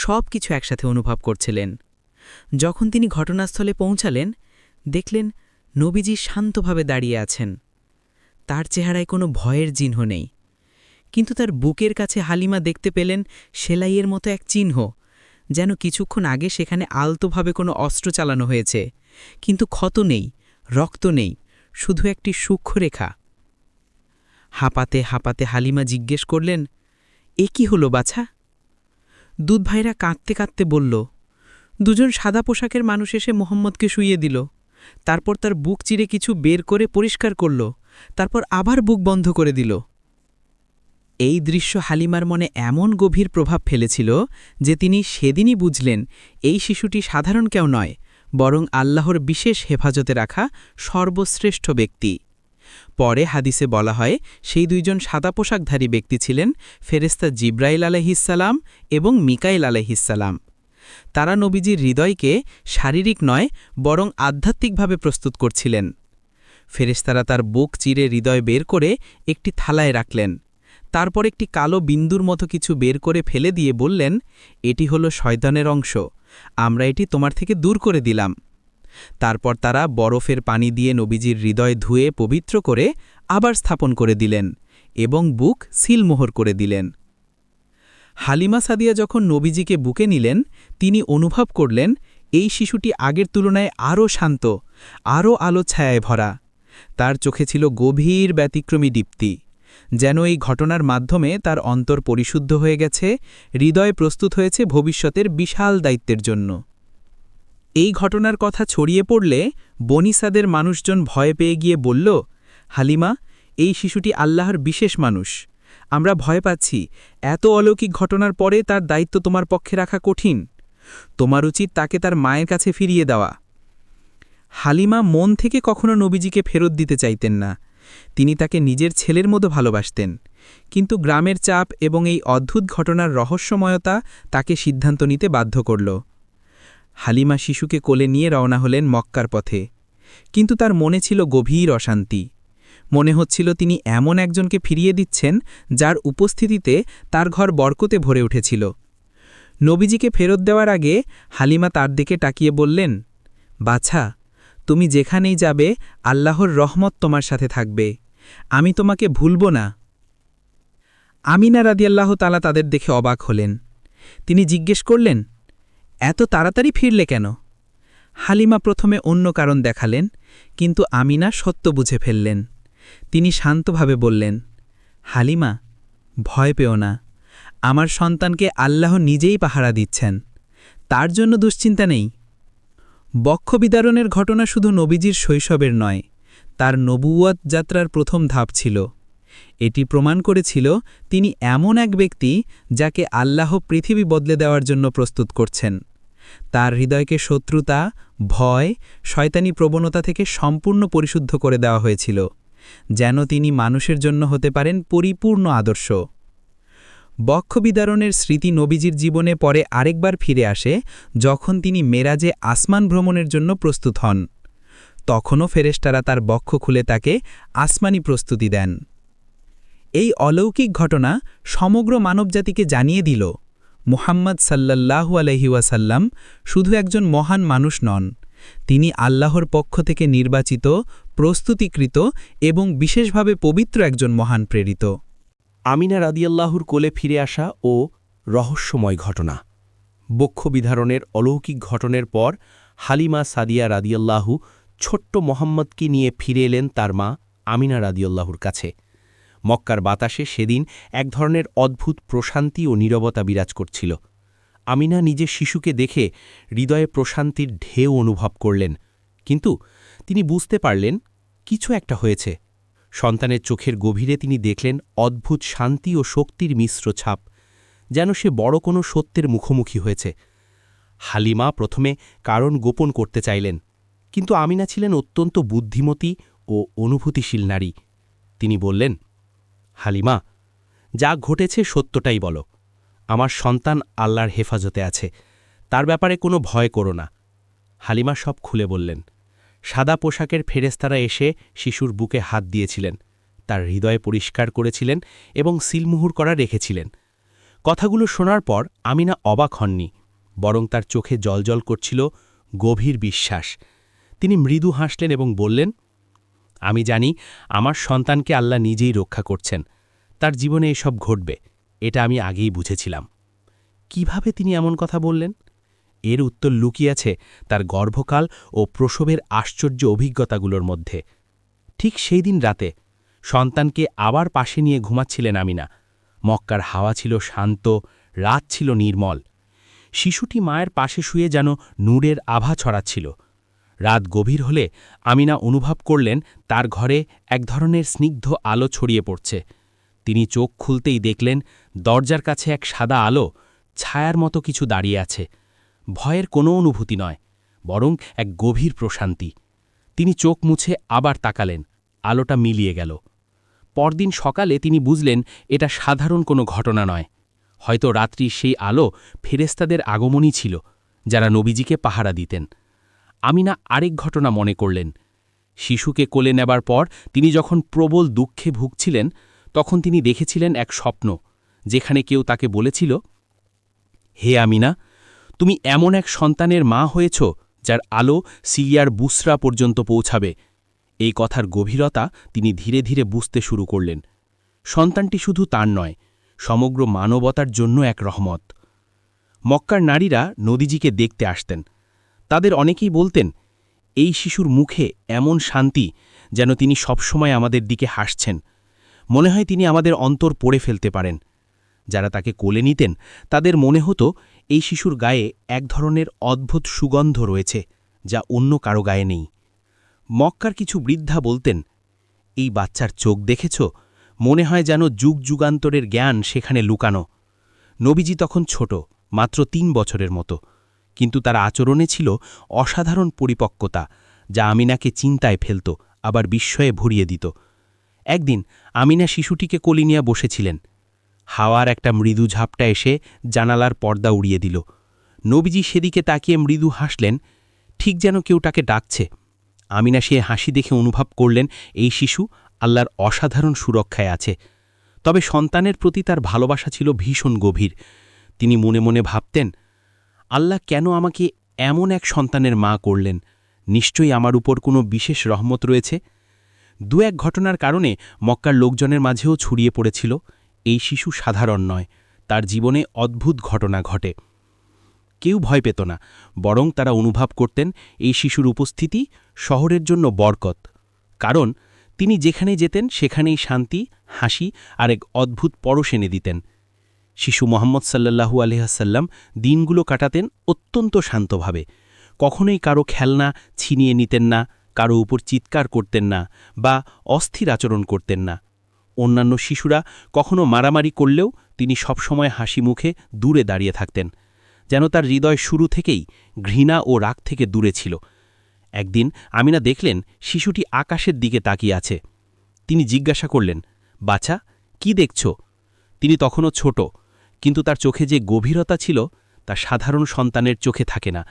সব কিছু একসাথে অনুভব করছিলেন। যখন তিনি ঘটনাস্থলে পৌঁছালেন, দেখলেন নবীজি শান্তভাবে দাঁড়িয়ে আছেন। তার চেহারায় কোনো ভয়ের চিহ্ন নেই, কিন্তু তার বুকের কাছে হালিমা দেখতে পেলেন সেলাইয়ের মতো এক চিহ্ন, যেন কিছুক্ষণ আগে সেখানে আলতোভাবে কোনো অস্ত্র চালানো হয়েছে, কিন্তু ক্ষত নেই, রক্ত নেই, শুধু একটি সূক্ষ্ম রেখা। হাঁপাতে হাঁপাতে হালিমা জিজ্ঞেস করলেন, এ কি হলো বাছা? দুধ ভাইরা কাঁদতে কাঁদতে বলল, 2 সাদা পোশাকের মানুষ এসে মোহাম্মদকে শুইয়ে দিল, তারপর তার বুক চিরে কিছু বের করে পরিষ্কার করল, তারপর আবার বুক বন্ধ করে দিল। এই দৃশ্য হালিমার মনে এমন গভীর প্রভাব ফেলেছিল যে তিনি সেদিনই বুঝলেন এই শিশুটি সাধারণ কেউ নয়, বরং আল্লাহর বিশেষ হেফাজতে রাখা সর্বশ্রেষ্ঠ ব্যক্তি। পরে হাদিসে বলা হয় সেই 2 সাদা পোশাকধারী ব্যক্তি ছিলেন ফেরেশতা জিব্রাইল আলাইহিসসালাম এবং মিকাইল আলাইহিসসালাম। তারা নবীজির হৃদয়কে শারীরিক নয় বরং আধ্যাত্মিকভাবে প্রস্তুত করছিলেন। ফেরেশতারা তার বুক চিরে হৃদয় বের করে একটি থালায় রাখলেন, তারপর একটি কালো বিন্দুর মতো কিছু বের করে ফেলে দিয়ে বললেন, এটি হলো শয়তানের অংশ, আমরা এটি তোমার থেকে দূর করে দিলাম। তারপর তারা বরফের পানি দিয়ে নবীজির হৃদয় ধুয়ে পবিত্র করে আবার স্থাপন করে দিলেন এবং বুক সিলমোহর করে দিলেন। হালিমা সাদিয়া যখন নবীজিকে বুকে নিলেন, তিনি অনুভব করলেন এই শিশুটি আগের তুলনায় আরও শান্ত, আরও আলো ছায়ায় ভরা। তার চোখে ছিল গভীর ব্যতিক্রমী দীপ্তি, যেন এই ঘটনার মাধ্যমে তার অন্তর পরিশুদ্ধ হয়ে গেছে, হৃদয় প্রস্তুত হয়েছে ভবিষ্যতের বিশাল দায়িত্বের জন্য। এই ঘটনার কথা ছড়িয়ে পড়লে বনি সাদের মানুষজন ভয় পেয়ে গিয়ে বলল, হালিমা, এই শিশুটি আল্লাহর বিশেষ মানুষ, আমরা ভয় পাচ্ছি, এত অলৌকিক ঘটনার পরে তার দায়িত্ব তোমার পক্ষে রাখা কঠিন, তোমার উচিত তাকে তার মায়ের কাছে ফিরিয়ে দেওয়া। হালিমা মন থেকে কখনো নবীজিকে ফেরত দিতে চাইতেন না, তিনি তাকে নিজের ছেলের মতো ভালোবাসতেন, কিন্তু গ্রামের চাপ এবং এই অদ্ভুত ঘটনার রহস্যময়তা তাকে সিদ্ধান্ত নিতে বাধ্য করল। হালিমা শিশুকে কোলে নিয়ে রওনা হলেন মক্কার পথে, কিন্তু তার মনে ছিল গভীর অশান্তি। মনে হচ্ছিল তিনি এমন একজনকে ফিরিয়ে দিচ্ছেন যার উপস্থিতিতে তার ঘর বরকতে ভরে উঠেছিল। নবীজিকে ফেরত দেওয়ার আগে হালিমা তার দিকে তাকিয়ে বললেন, বাছা, তুমি যেখানেই যাবে আল্লাহর রহমত তোমার সাথে থাকবে, আমি তোমাকে ভুলব না। আমিনা রাদিয়াল্লাহু তাআলা তাদের দেখে অবাক হলেন। তিনি জিজ্ঞেস করলেন, এত তাড়াতাড়ি ফিরলে কেন? হালিমা প্রথমে অন্য কারণ দেখালেন, কিন্তু আমিনা সত্য বুঝে ফেললেন। তিনি শান্তভাবে বললেন, হালিমা, ভয় পেও না, আমার সন্তানকে আল্লাহ নিজেই পাহারা দিচ্ছেন, তার জন্য দুশ্চিন্তা নেই। বক্ষ বিদারণের ঘটনা শুধু নবীজির শৈশবের নয়, তার নবুয়ত যাত্রার প্রথম ধাপ ছিল। এটি প্রমাণ করেছিল তিনি এমন এক ব্যক্তি যাকে আল্লাহ পৃথিবী বদলে দেওয়ার জন্য প্রস্তুত করছেন। তার হৃদয়কে শত্রুতা, ভয়, শয়তানি প্রবণতা থেকে সম্পূর্ণ পরিশুদ্ধ করে দেওয়া হয়েছিল, যেন তিনি মানুষের জন্য হতে পারেন পরিপূর্ণ আদর্শ। বক্ষবিদারণের স্মৃতি নবীজির জীবনে পরে আরেকবার ফিরে আসে যখন তিনি মেরাজে আসমান ভ্রমণের জন্য প্রস্তুত হন। তখনও ফেরেশতারা তার বক্ষ খুলে তাকে আসমানি প্রস্তুতি দেন। এই অলৌকিক ঘটনা সমগ্র মানবজাতিকে জানিয়ে দিল, মুহাম্মদ সাল্লাল্লাহু আলাইহি ওয়াসাল্লাম শুধু একজন মহান মানুষ নন, তিনি আল্লাহর পক্ষ থেকে নির্বাচিত, প্রস্তুতিকৃত এবং বিশেষভাবে পবিত্র একজন মহান প্রেরিত। আমিনা রাদিয়াল্লাহুর কোলে ফিরে আসা ও রহস্যময় ঘটনা। বক্ষবিধারণের অলৌকিক ঘটনার পর হালিমা সাদিয়া রাদিয়াল্লাহু ছোট্ট মোহাম্মদকে নিয়ে ফিরে এলেন তার মা আমিনা রাদিয়াল্লাহুর কাছে। মক্কার বাতাসে সেদিন এক ধরনের অদ্ভুত প্রশান্তি ও নীরবতা বিরাজ করছিল। আমিনা নিজে শিশুকে দেখে হৃদয়ে প্রশান্তির ঢেউ অনুভব করলেন, কিন্তু তিনি বুঝতে পারলেন কিছু একটা হয়েছে। সন্তানের চোখের গভীরে তিনি দেখলেন অদ্ভুত শান্তি ও শক্তির মিশ্র ছাপ, যেন সে বড় কোনো সত্যের মুখোমুখি হয়েছে। হালিমা প্রথমে কারণ গোপন করতে চাইলেন, কিন্তু আমিনা ছিলেন অত্যন্ত বুদ্ধিমতী ও অনুভূতিশীল নারী। তিনি বললেন, হালিমা, যা ঘটেছে সত্যটাই বলো। আমার সন্তান আল্লাহর হেফাজতে আছে, তার ব্যাপারে কোনো ভয় করো না। হালিমা সব খুলে বললেন। সাদা পোশাকের ফেরেশতারা এসে শিশুর বুকে হাত দিয়েছিলেন, তার হৃদয় পরিষ্কার করেছিলেন এবং সিলমুহুর করা রেখেছিলেন। কথাগুলো শোনার পর আমিনা অবাক হননি, বরং তার চোখে জলজল করছিল গভীর বিশ্বাস। তিনি মৃদু হাসলেন এবং বললেন, আমি জানি আমার সন্তানকে আল্লাহ নিজেই রক্ষা করছেন, তার জীবনে এসব ঘটবে, এটা আমি আগেই বুঝেছিলাম। কিভাবে তিনি এমন কথা বললেন? এর উত্তর লুকিয়ে আছে তার গর্ভকাল ও প্রসবের আশ্চর্য অভিজ্ঞতাগুলোর মধ্যে। ঠিক সেই দিন রাতে সন্তানকে আবার পাশে নিয়ে ঘুমাচ্ছিলেন আমিনা। মক্কার হাওয়া ছিল শান্ত, রাত ছিল নির্মল। শিশুটি মায়ের পাশে শুয়ে যেন নূরের আভা ছড়াচ্ছিল। রাত গভীর হলে আমিনা অনুভব করলেন তার ঘরে এক ধরনের স্নিগ্ধ আলো ছড়িয়ে পড়ছে। তিনি চোখ খুলতেই দেখলেন দরজার কাছে এক সাদা আলো, ছায়ার মতো কিছু দাঁড়িয়ে আছে। ভয়ের কোনো অনুভূতি নয়, বরং এক গভীর প্রশান্তি। তিনি চোখ মুছে আবার তাকালেন, আলোটা মিলিয়ে গেল। পরদিন সকালে তিনি বুঝলেন এটা সাধারণ কোনো ঘটনা নয়, হয়তো রাত্রির সেই আলো ফেরেশতাদের আগমনই ছিল, যারা নবীজিকে পাহারা দিতেন। আমিনা আরেক ঘটনা মনে করলেন। শিশুকে কোলে নেবার পর তিনি যখন প্রবল দুঃখে ভুগছিলেন, তখন তিনি দেখেছিলেন এক স্বপ্ন, যেখানে কেউ তাকে বলেছিল, হে আমিনা, তুমি এমন এক সন্তানের মা হয়েছ যার আলো সিরিয়ার বুসরা পর্যন্ত পৌঁছাবে। এই কথার গভীরতা তিনি ধীরে ধীরে বুঝতে শুরু করলেন। সন্তানটি শুধু তার নয়, সমগ্র মানবতার জন্য এক রহমত। মক্কার নারীরা নবীজিকে দেখতে আসতেন। তাদের অনেকেই বলতেন, এই শিশুর মুখে এমন শান্তি যেন তিনি সবসময় আমাদের দিকে হাসছেন, মনে হয় তিনি আমাদের অন্তর পড়ে ফেলতে পারেন। যারা তাকে কোলে নিতেন তাদের মনে হতো এই শিশুর গায়ে এক ধরনের অদ্ভুত সুগন্ধ রয়েছে, যা অন্য কারো গায়ে নেই। মক্কার কিছু বৃদ্ধা বলতেন, এই বাচ্চার চোখ দেখেছ, মনে হয় যেন যুগ যুগান্তরের জ্ঞান সেখানে লুকানো। নবীজি তখন ছোট, মাত্র ৩ বছরের মতো, কিন্তু তার আচরণে ছিল অসাধারণ পরিপক্কতা, যা আমিনাকে চিন্তায় ফেলত, আবার বিস্ময়ে ভরিয়ে দিত। একদিন আমিনা শিশুটিকে কোলে নিয়ে বসেছিলেন। হাওয়ার একটা মৃদু ঝাপটা এসে জানালার পর্দা উড়িয়ে দিল। নবীজি সেদিকে তাকিয়ে মৃদু হাসলেন, ঠিক যেন কেউ তাকে ডাকছে। আমিনা সে হাসি দেখে অনুভব করলেন এই শিশু আল্লাহর অসাধারণ সুরক্ষায় আছে। তবে সন্তানের প্রতি তার ভালোবাসা ছিল ভীষণ গভীর। তিনি মনে মনে ভাবতেন, আল্লাহ কেন আমাকে এমন এক সন্তানের মা করলেন? নিশ্চয়ই আমার উপর কোনো বিশেষ রহমত রয়েছে। এক ঘটনার কারণে মক্কার লোকজনের মাঝেও ছড়িয়ে পড়েছিল, এই শিশু সাধারণ নয়, তার জীবনে অদ্ভুত ঘটনা ঘটে। কেউ ভয় পেত না, বরং তারা অনুভব করতেন এই শিশুর উপস্থিতি শহরের জন্য বরকত। কারণ তিনি যেখানে যেতেন সেখানেই শান্তি, হাসি আর এক অদ্ভুত পরশ এনে দিতেন। শিশু মোহাম্মদ সাল্লাল্লাহু আলাইহি দিনগুলো কাটাতেন অত্যন্ত শান্তভাবে। কখনোই কারো খেলনা ছিনিয়ে নিতেন না, কারো উপর চিৎকার করতেন না বা অস্থির আচরণ করতেন না। অন্যান্য শিশুরা কখনো মারামারি করলেও তিনি সবসময় হাসি মুখে দূরে দাঁড়িয়ে থাকতেন, যেন তার হৃদয় শুরু থেকেই ঘৃণা ও রাগ থেকে দূরে ছিল। একদিন আমিনা দেখলেন শিশুটি আকাশের দিকে তাকিয়ে আছে। তিনি জিজ্ঞাসা করলেন, বাছা, কি দেখছ? তিনি তখনও ছোট, কিন্তু তার চোখে যে গভীরতা ছিল তা সাধারণ সন্তানের চোখে থাকে না।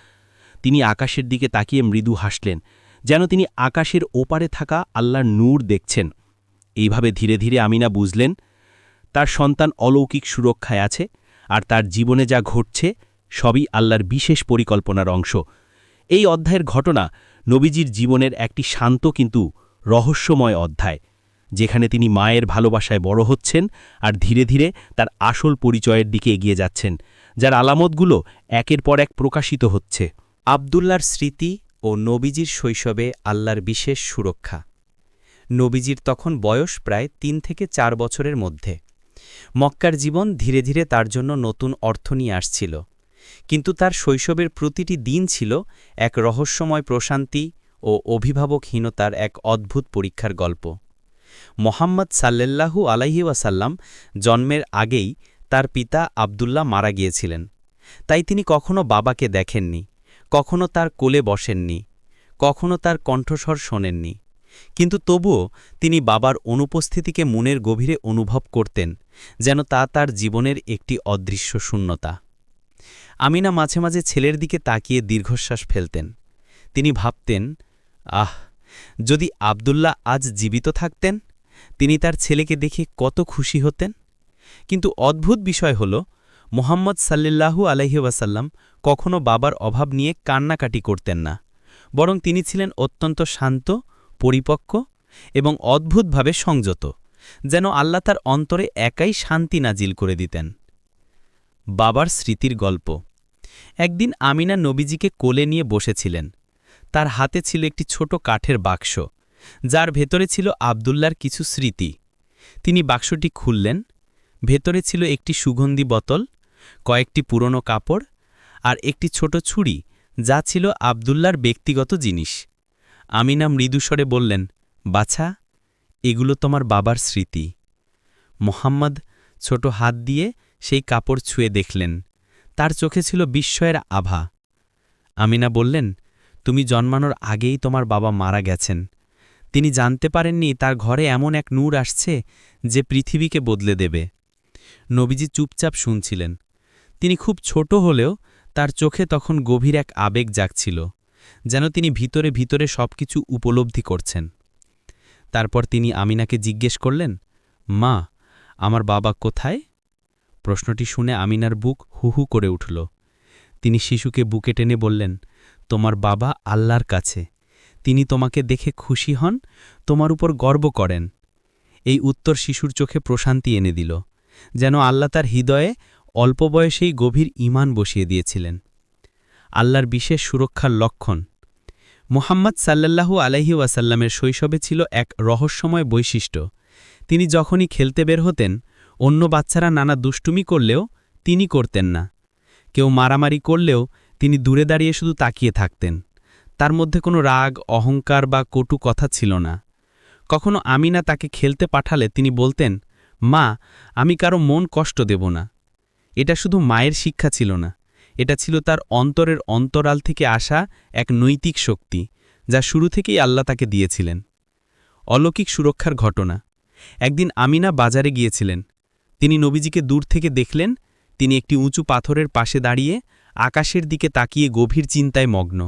তিনি আকাশের দিকে তাকিয়ে মৃদু হাসলেন, যেন তিনি আকাশের ওপারে থাকা আল্লাহর নূর দেখছেন। এইভাবে ধীরে ধীরে আমিনা বুঝলেন তার সন্তান অলৌকিক সুরক্ষায় আছে, আর তার জীবনে যা ঘটছে সবই আল্লাহর বিশেষ পরিকল্পনার অংশ। এই অধ্যায়ের ঘটনা নবীজির জীবনের একটি শান্ত কিন্তু রহস্যময় অধ্যায়, যেখানে তিনি মায়ের ভালোবাসায় বড় হচ্ছেন আর ধীরে ধীরে তার আসল পরিচয়ের দিকে এগিয়ে যাচ্ছেন, যার আলামতগুলো একের পর এক প্রকাশিত হচ্ছে। আবদুল্লার স্মৃতি ও নবীজির শৈশবে আল্লাহর বিশেষ সুরক্ষা। নবীজির তখন বয়স প্রায় ৩ থেকে ৪ বছরের মধ্যে। মক্কার জীবন ধীরে ধীরে তার জন্য নতুন অর্থ নিয়ে আসছিল, কিন্তু তার শৈশবের প্রতিটি দিন ছিল এক রহস্যময় প্রশান্তি ও অভিভাবকহীনতার এক অদ্ভুত পরীক্ষার গল্প। মোহাম্মদ সাল্লাল্লাহু আলাইহি ওয়াসাল্লাম জন্মের আগেই তার পিতা আবদুল্লাহ মারা গিয়েছিলেন, তাই তিনি কখনো বাবাকে দেখেননি, কখনো তার কোলে বসেননি, কখনো তার কণ্ঠস্বর শোনেননি। কিন্তু তবুও তিনি বাবার অনুপস্থিতিকে মনের গভীরে অনুভব করতেন, যেন তা তার জীবনের একটি অদৃশ্য শূন্যতা। আমিনা মাঝে মাঝে ছেলের দিকে তাকিয়ে দীর্ঘশ্বাস ফেলতেন। তিনি ভাবতেন, আহ, যদি আবদুল্লাহ আজ জীবিত থাকতেন, তিনি তার ছেলেকে দেখে কত খুশি হতেন। কিন্তু অদ্ভুত বিষয় হল, মোহাম্মদ সাল্লাল্লাহু আলাইহি ওয়াসাল্লাম কখনো বাবার অভাব নিয়ে কান্নাকাটি করতেন না, বরং তিনি ছিলেন অত্যন্ত শান্ত, পরিপক্ক এবং অদ্ভুতভাবে সংযত, যেন আল্লাহ তার অন্তরে একাই শান্তি নাজিল করে দিতেন। বাবার স্মৃতির গল্প। একদিন আমিনা নবীজিকে কোলে নিয়ে বসেছিলেন। তার হাতে ছিল একটি ছোট কাঠের বাক্স, যার ভেতরে ছিল আবদুল্লার কিছু স্মৃতি। তিনি বাক্সটি খুললেন। ভেতরে ছিল একটি সুগন্ধি বোতল, কয়েকটি পুরনো কাপড় আর একটি ছোট ছুরি, যা ছিল আবদুল্লার ব্যক্তিগত জিনিস। আমিনা মৃদুস্বরে বললেন, বাছা, এগুলো তোমার বাবার স্মৃতি। মোহাম্মদ ছোট হাত দিয়ে সেই কাপড় ছুঁয়ে দেখলেন। তার চোখে ছিল বিস্ময়ের আভা। আমিনা বললেন, তুমি জন্মানোর আগেই তোমার বাবা মারা গেছেন। তিনি জানতে পারেননি তার ঘরে এমন এক নূর আসছে যে পৃথিবীকে বদলে দেবে। নবীজি চুপচাপ শুনছিলেন। তিনি খুব ছোট হলেও তার চোখে তখন গভীর এক আবেগ জাগছিল, যেন তিনি ভিতরে ভিতরে সবকিছু উপলব্ধি করছেন। তারপর তিনি আমিনাকে জিজ্ঞেস করলেন, মা, আমার বাবা কোথায়? প্রশ্নটি শুনে আমিনার বুক হুহু করে উঠল। তিনি শিশুকে বুকে টেনে বললেন, তোমার বাবা আল্লাহর কাছে। তিনি তোমাকে দেখে খুশি হন, তোমার উপর গর্ব করেন। এই উত্তর শিশুর চোখে প্রশান্তি এনে দিল, যেন আল্লাহ তার হৃদয়ে অল্প বয়সেই গভীর ঈমান বসিয়ে দিয়েছিলেন। আল্লাহর বিশেষ সুরক্ষার লক্ষণ। মুহাম্মদ সাল্লাল্লাহু আলাইহি ওয়াসাল্লামের শৈশবে ছিল এক রহস্যময় বৈশিষ্ট্য। তিনি যখনই খেলতে বের হতেন, অন্য বাচ্চারা নানা দুষ্টুমি করলেও তিনি করতেন না। কেউ মারামারি করলেও তিনি দূরে দাঁড়িয়ে শুধু তাকিয়ে থাকতেন। তার মধ্যে কোনো রাগ, অহংকার বা কটু কথা ছিল না। কখনো আমিনা তাকে খেলতে পাঠালে তিনি বলতেন, মা, আমি কারো মন কষ্ট দেব না। এটা শুধু মায়ের শিক্ষা ছিল না, এটা ছিল তার অন্তরের অন্তরাল থেকে আসা এক নৈতিক শক্তি, যা শুরু থেকেই আল্লাহ তাকে দিয়েছিলেন। অলৌকিক সুরক্ষার ঘটনা। একদিন আমিনা বাজারে গিয়েছিলেন। তিনি নবীজিকে দূর থেকে দেখলেন। তিনি একটি উঁচু পাথরের পাশে দাঁড়িয়ে আকাশের দিকে তাকিয়ে গভীর চিন্তায় মগ্ন।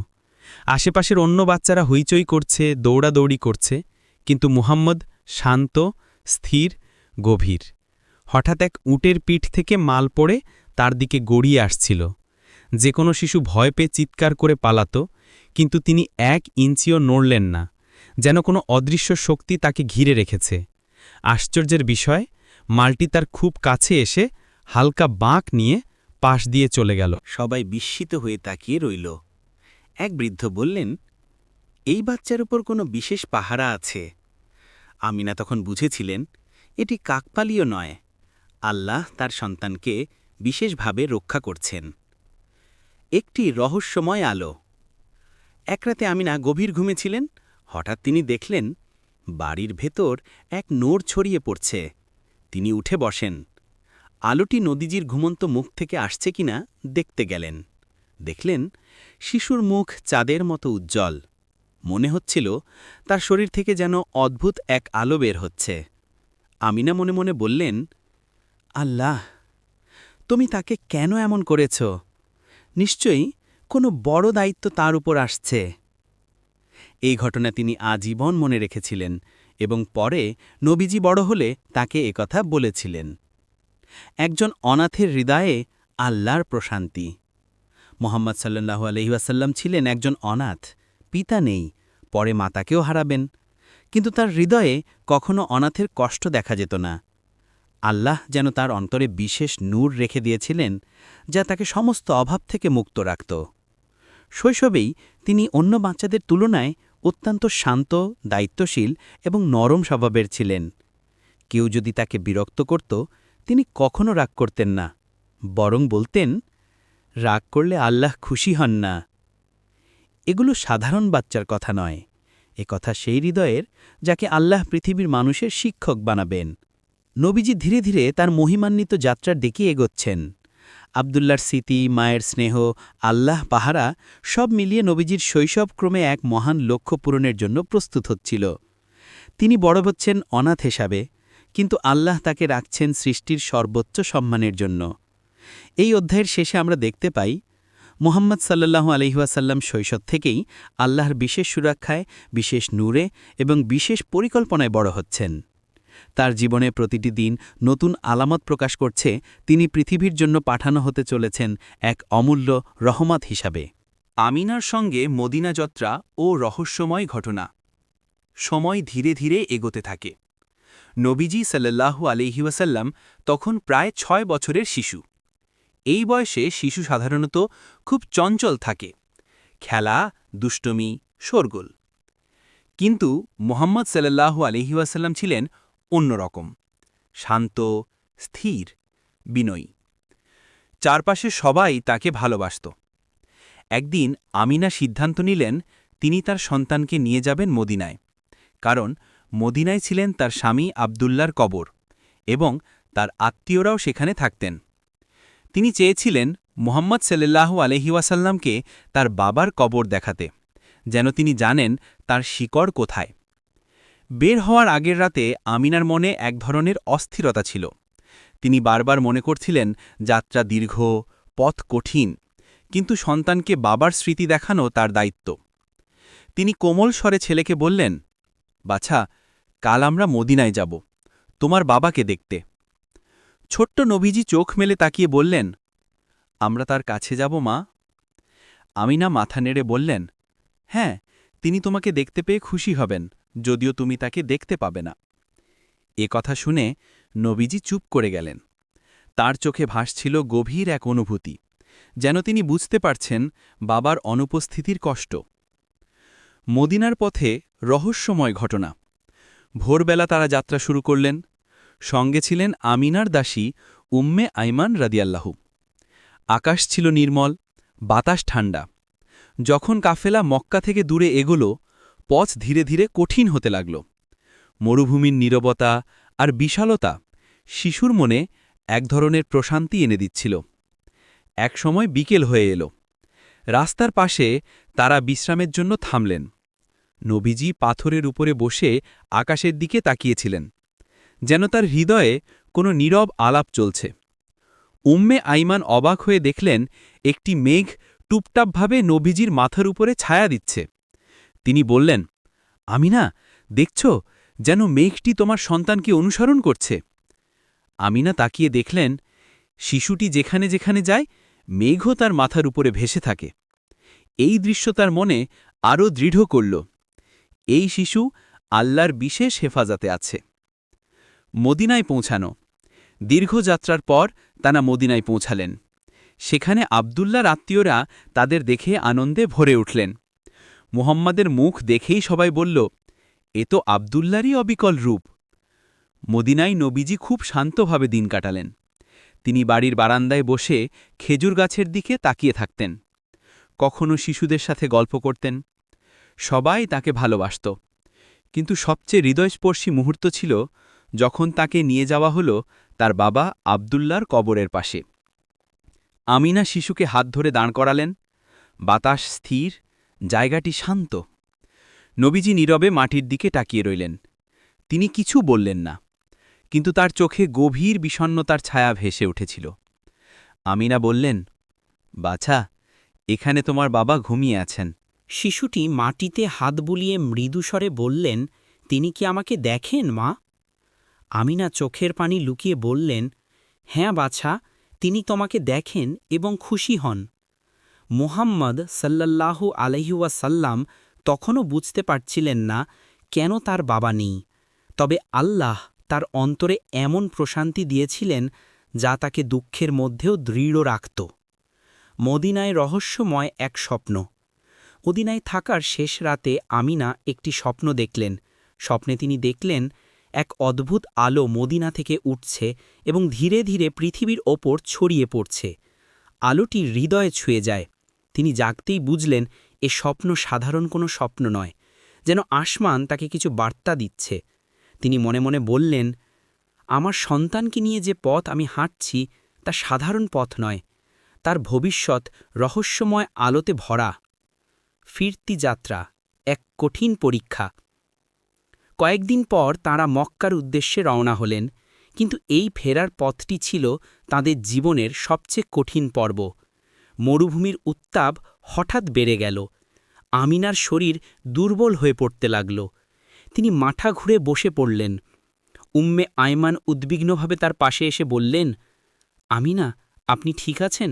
আশেপাশের অন্য বাচ্চারা হইচই করছে, দৌড়াদৌড়ি করছে, কিন্তু মুহাম্মদ শান্ত, স্থির, গভীর। হঠাৎ এক উটের পিঠ থেকে মাল পড়ে তার দিকে গড়িয়ে আসছিল। যে কোনো শিশু ভয় পেয়ে চিৎকার করে পালাত, কিন্তু তিনি 1 ইঞ্চিও নড়লেন না, যেন কোনো অদৃশ্য শক্তি তাকে ঘিরে রেখেছে। আশ্চর্যের বিষয়, মালটি তার খুব কাছে এসে হালকা বাঁক নিয়ে পাশ দিয়ে চলে গেল। সবাই বিস্মিত হয়ে তাকিয়ে রইল। এক বৃদ্ধ বললেন, এই বাচ্চার উপর কোনো বিশেষ পাহারা আছে। আমিনা তখন বুঝেছিলেন এটি কাকতালীয় নয়, আল্লাহ তার সন্তানকে বিশেষভাবে রক্ষা করছেন। একটি রহস্যময় আলো। এক রাতে আমিনা গভীর ঘুমেছিলেন। হঠাৎ তিনি দেখলেন বাড়ির ভেতর এক নূর ছড়িয়ে পড়ছে। তিনি উঠে বসেন। আলোটি নদীজির ঘুমন্ত মুখ থেকে আসছে কিনা দেখতে গেলেন। দেখলেন শিশুর মুখ চাঁদের মতো উজ্জ্বল। মনে হচ্ছিল তার শরীর থেকে যেন অদ্ভুত এক আলো বের হচ্ছে। আমিনা মনে মনে বললেন, আল্লাহ, তুমি তাকে কেন এমন করেছ? নিশ্চয়ই কোনো বড় দায়িত্ব তার উপর আসছে। এই ঘটনা তিনি আজীবন মনে রেখেছিলেন এবং পরে নবীজি বড় হলে তাকে একথা বলেছিলেন। একজন অনাথের হৃদয়ে আল্লাহর প্রশান্তি। মোহাম্মদ সাল্লাল্লাহু আলাইহি ওয়াসাল্লাম ছিলেন একজন অনাথ, পিতা নেই, পরে মাতাকেও হারাবেন, কিন্তু তার হৃদয়ে কখনো অনাথের কষ্ট দেখা যেত না। আল্লাহ যেন তার অন্তরে বিশেষ নূর রেখে দিয়েছিলেন, যা তাকে সমস্ত অভাব থেকে মুক্ত রাখত। শৈশবেই তিনি অন্য বাচ্চাদের তুলনায় অত্যন্ত শান্ত, দায়িত্বশীল এবং নরম স্বভাবের ছিলেন। কেউ যদি তাকে বিরক্ত করত, তিনি কখনো রাগ করতেন না, বরং বলতেন, রাগ করলে আল্লাহ খুশি হন না। এগুলো সাধারণ বাচ্চার কথা নয়, এ কথা সেই হৃদয়ের যাকে আল্লাহ পৃথিবীর মানুষের শিক্ষক বানাবেন। নবীজি ধীরে ধীরে তার মহিমান্বিত যাত্রার দিকে এগোচ্ছেন। আবদুল্লার স্মৃতি, মায়ের স্নেহ, আল্লাহ পাহারা সব মিলিয়ে নবীজির শৈশবক্রমে এক মহান লক্ষ্য পূরণের জন্য প্রস্তুত হচ্ছিল। তিনি বড় হচ্ছেন অনাথ হিসাবে, কিন্তু আল্লাহ তাকে রাখছেন সৃষ্টির সর্বোচ্চ সম্মানের জন্য। এই অধ্যায়ের শেষে আমরা দেখতে পাই, মুহাম্মদ সাল্লাল্লাহু আলাইহি ওয়াসাল্লাম শৈশব থেকেই আল্লাহর বিশেষ সুরক্ষায়, বিশেষ নূরে এবং বিশেষ পরিকল্পনায় বড় হচ্ছেন। তার জীবনে প্রতিটি দিন নতুন আলামত প্রকাশ করছে তিনি পৃথিবীর জন্য পাঠানো হতে চলেছেন এক অমূল্য রহমত হিসাবে। আমিনার সঙ্গে মদিনা যাত্রা ও রহস্যময় ঘটনা। সময় ধীরে ধীরে এগোতে থাকে। নবীজি সাল্লাল্লাহু আলাইহি ওয়াসাল্লাম তখন প্রায় ৬ বছরের শিশু। এই বয়সে শিশু সাধারণত খুব চঞ্চল থাকে, খেলা, দুষ্টমি, শোরগোল। কিন্তু মুহাম্মদ সাল্লাল্লাহু আলাইহি ওয়াসাল্লাম ছিলেন অন্যরকম, শান্ত, স্থির, বিনয়ী। চারপাশে সবাই তাকে ভালোবাসত। একদিন আমিনা সিদ্ধান্ত নিলেন তিনি তার সন্তানকে নিয়ে যাবেন মদিনায়, কারণ মদিনায় ছিলেন তার স্বামী আবদুল্লার কবর এবং তার আত্মীয়রাও সেখানে থাকতেন। তিনি চেয়েছিলেন মুহাম্মদ সাল্লাল্লাহু আলাইহি ওয়াসাল্লামকে তার বাবার কবর দেখাতে, যেন তিনি জানেন তার শিকড় কোথায়। বের হওয়ার আগের রাতে আমিনার মনে এক ধরনের অস্থিরতা ছিল। তিনি বারবার মনে করছিলেন যাত্রা দীর্ঘ, পথ কঠিন, কিন্তু সন্তানকে বাবার স্মৃতি দেখানো তার দায়িত্ব। তিনি কোমল স্বরে ছেলেকে বললেন, বাছা, কাল আমরা মদিনায় যাব, তোমার বাবাকে দেখতে। ছোট্ট নবীজি চোখ মেলে তাকিয়ে বললেন, আমরা তার কাছে যাব মা? আমিনা মাথা নেড়ে বললেন, হ্যাঁ, তিনি তোমাকে দেখতে পেয়ে খুশি হবেন, যদিও তুমি তাকে দেখতে পাবে না। এ কথা শুনে নবীজি চুপ করে গেলেন। তার চোখে ভাসছিল গভীর এক অনুভূতি, যেন তিনি বুঝতে পারছেন বাবার অনুপস্থিতির কষ্ট। মদিনার পথে রহস্যময় ঘটনা। ভোরবেলা তারা যাত্রা শুরু করলেন। সঙ্গে ছিলেন আমিনার দাসী উম্মে আইমান রাদিয়াল্লাহু। আকাশ ছিল নির্মল, বাতাস ঠান্ডা। যখন কাফেলা মক্কা থেকে দূরে এগোল, পথ ধীরে ধীরে কঠিন হতে লাগল। মরুভূমির নীরবতা আর বিশালতা শিশুর মনে এক ধরনের প্রশান্তি এনে দিচ্ছিল। একসময় বিকেল হয়ে এল। রাস্তার পাশে তারা বিশ্রামের জন্য থামলেন। নবীজি পাথরের উপরে বসে আকাশের দিকে তাকিয়েছিলেন, যেন তার হৃদয়ে কোনো নীরব আলাপ চলছে। উম্মে আইমান অবাক হয়ে দেখলেন একটি মেঘ টুপটাপভাবে নবীজির মাথার উপরে ছায়া দিচ্ছে। তিনি বললেন, আমিনা, দেখছ, যেন মেঘটি তোমার সন্তানকে অনুসরণ করছে। আমিনা তাকিয়ে দেখলেন শিশুটি যেখানে যেখানে যায় মেঘও তার মাথার উপরে ভেসে থাকে। এই দৃশ্য তার মনে আরও দৃঢ় করল, এই শিশু আল্লাহর বিশেষ হেফাজতে আছে। মদিনায় পৌঁছানো। দীর্ঘ যাত্রার পর তারা মদিনায় পৌঁছালেন। সেখানে আবদুল্লার আত্মীয়রা তাদের দেখে আনন্দে ভরে উঠলেন। মুহাম্মাদের মুখ দেখেই সবাই বলল, এ তো আবদুল্লারই অবিকল রূপ। মদিনায় নবীজি খুব শান্তভাবে দিন কাটালেন। তিনি বাড়ির বারান্দায় বসে খেজুর গাছের দিকে তাকিয়ে থাকতেন। কখনো শিশুদের সাথে গল্প করতেন। সবাই তাকে ভালোবাসত, কিন্তু সবচেয়ে হৃদয়স্পর্শী মুহূর্ত ছিল যখন তাকে নিয়ে যাওয়া হল তার বাবা আবদুল্লার কবরের পাশে। আমিনা শিশুকে হাত ধরে দাঁড় করালেন। বাতাস স্থির, জায়গাটি শান্ত। নবীজি নীরবে মাটির দিকে তাকিয়ে রইলেন। তিনি কিছু বললেন না, কিন্তু তার চোখে গভীর বিষণ্ণতার ছায়া ভেসে উঠেছিল। আমিনা বললেন, বাছা, এখানে তোমার বাবা ঘুমিয়ে আছেন। শিশুটি মাটিতে হাত বুলিয়ে মৃদুস্বরে বললেন, তিনি কি আমাকে দেখেন, মা? আমিনা চোখের পানি লুকিয়ে বললেন, হ্যাঁ বাছা, তিনি তোমাকে দেখেন এবং খুশি হন। মুহাম্মদ সাল্লাল্লাহু আলাইহি ওয়াসাল্লাম তখনও বুঝতে পারছিলেন না কেন তার বাবা নেই, তবে আল্লাহ তার অন্তরে এমন প্রশান্তি দিয়েছিলেন যা তাকে দুঃখের মধ্যেও দৃঢ় রাখত। মদিনায় রহস্যময় এক স্বপ্ন। মদিনায় থাকার শেষ রাতে আমিনা একটি স্বপ্ন দেখলেন। স্বপ্নে তিনি দেখলেন এক অদ্ভুত আলো মদিনা থেকে উঠছে এবং ধীরে ধীরে পৃথিবীর ওপর ছড়িয়ে পড়ছে। আলোটি হৃদয়ে ছুঁয়ে যায়। তিনি জাগতেই বুঝলেন এ স্বপ্ন সাধারণ কোনো স্বপ্ন নয়, যেন আসমান তাকে কিছু বার্তা দিচ্ছে। তিনি মনে মনে বললেন, আমার সন্তানকে নিয়ে যে পথ আমি হাঁটছি তা সাধারণ পথ নয়, তার ভবিষ্যৎ রহস্যময় আলোতে ভরা। ফিরতি যাত্রা, এক কঠিন পরীক্ষা। কয়েকদিন পর তাঁরা মক্কার উদ্দেশ্যে রওনা হলেন, কিন্তু এই ফেরার পথটি ছিল তাদের জীবনের সবচেয়ে কঠিন পর্ব। মরুভূমির উত্তাপ হঠাৎ বেড়ে গেল। আমিনার শরীর দুর্বল হয়ে পড়তে লাগল। তিনি মাথা ঘুরে বসে পড়লেন। উম্মে আয়মান উদ্বিগ্নভাবে তার পাশে এসে বললেন, আমিনা, আপনি ঠিক আছেন?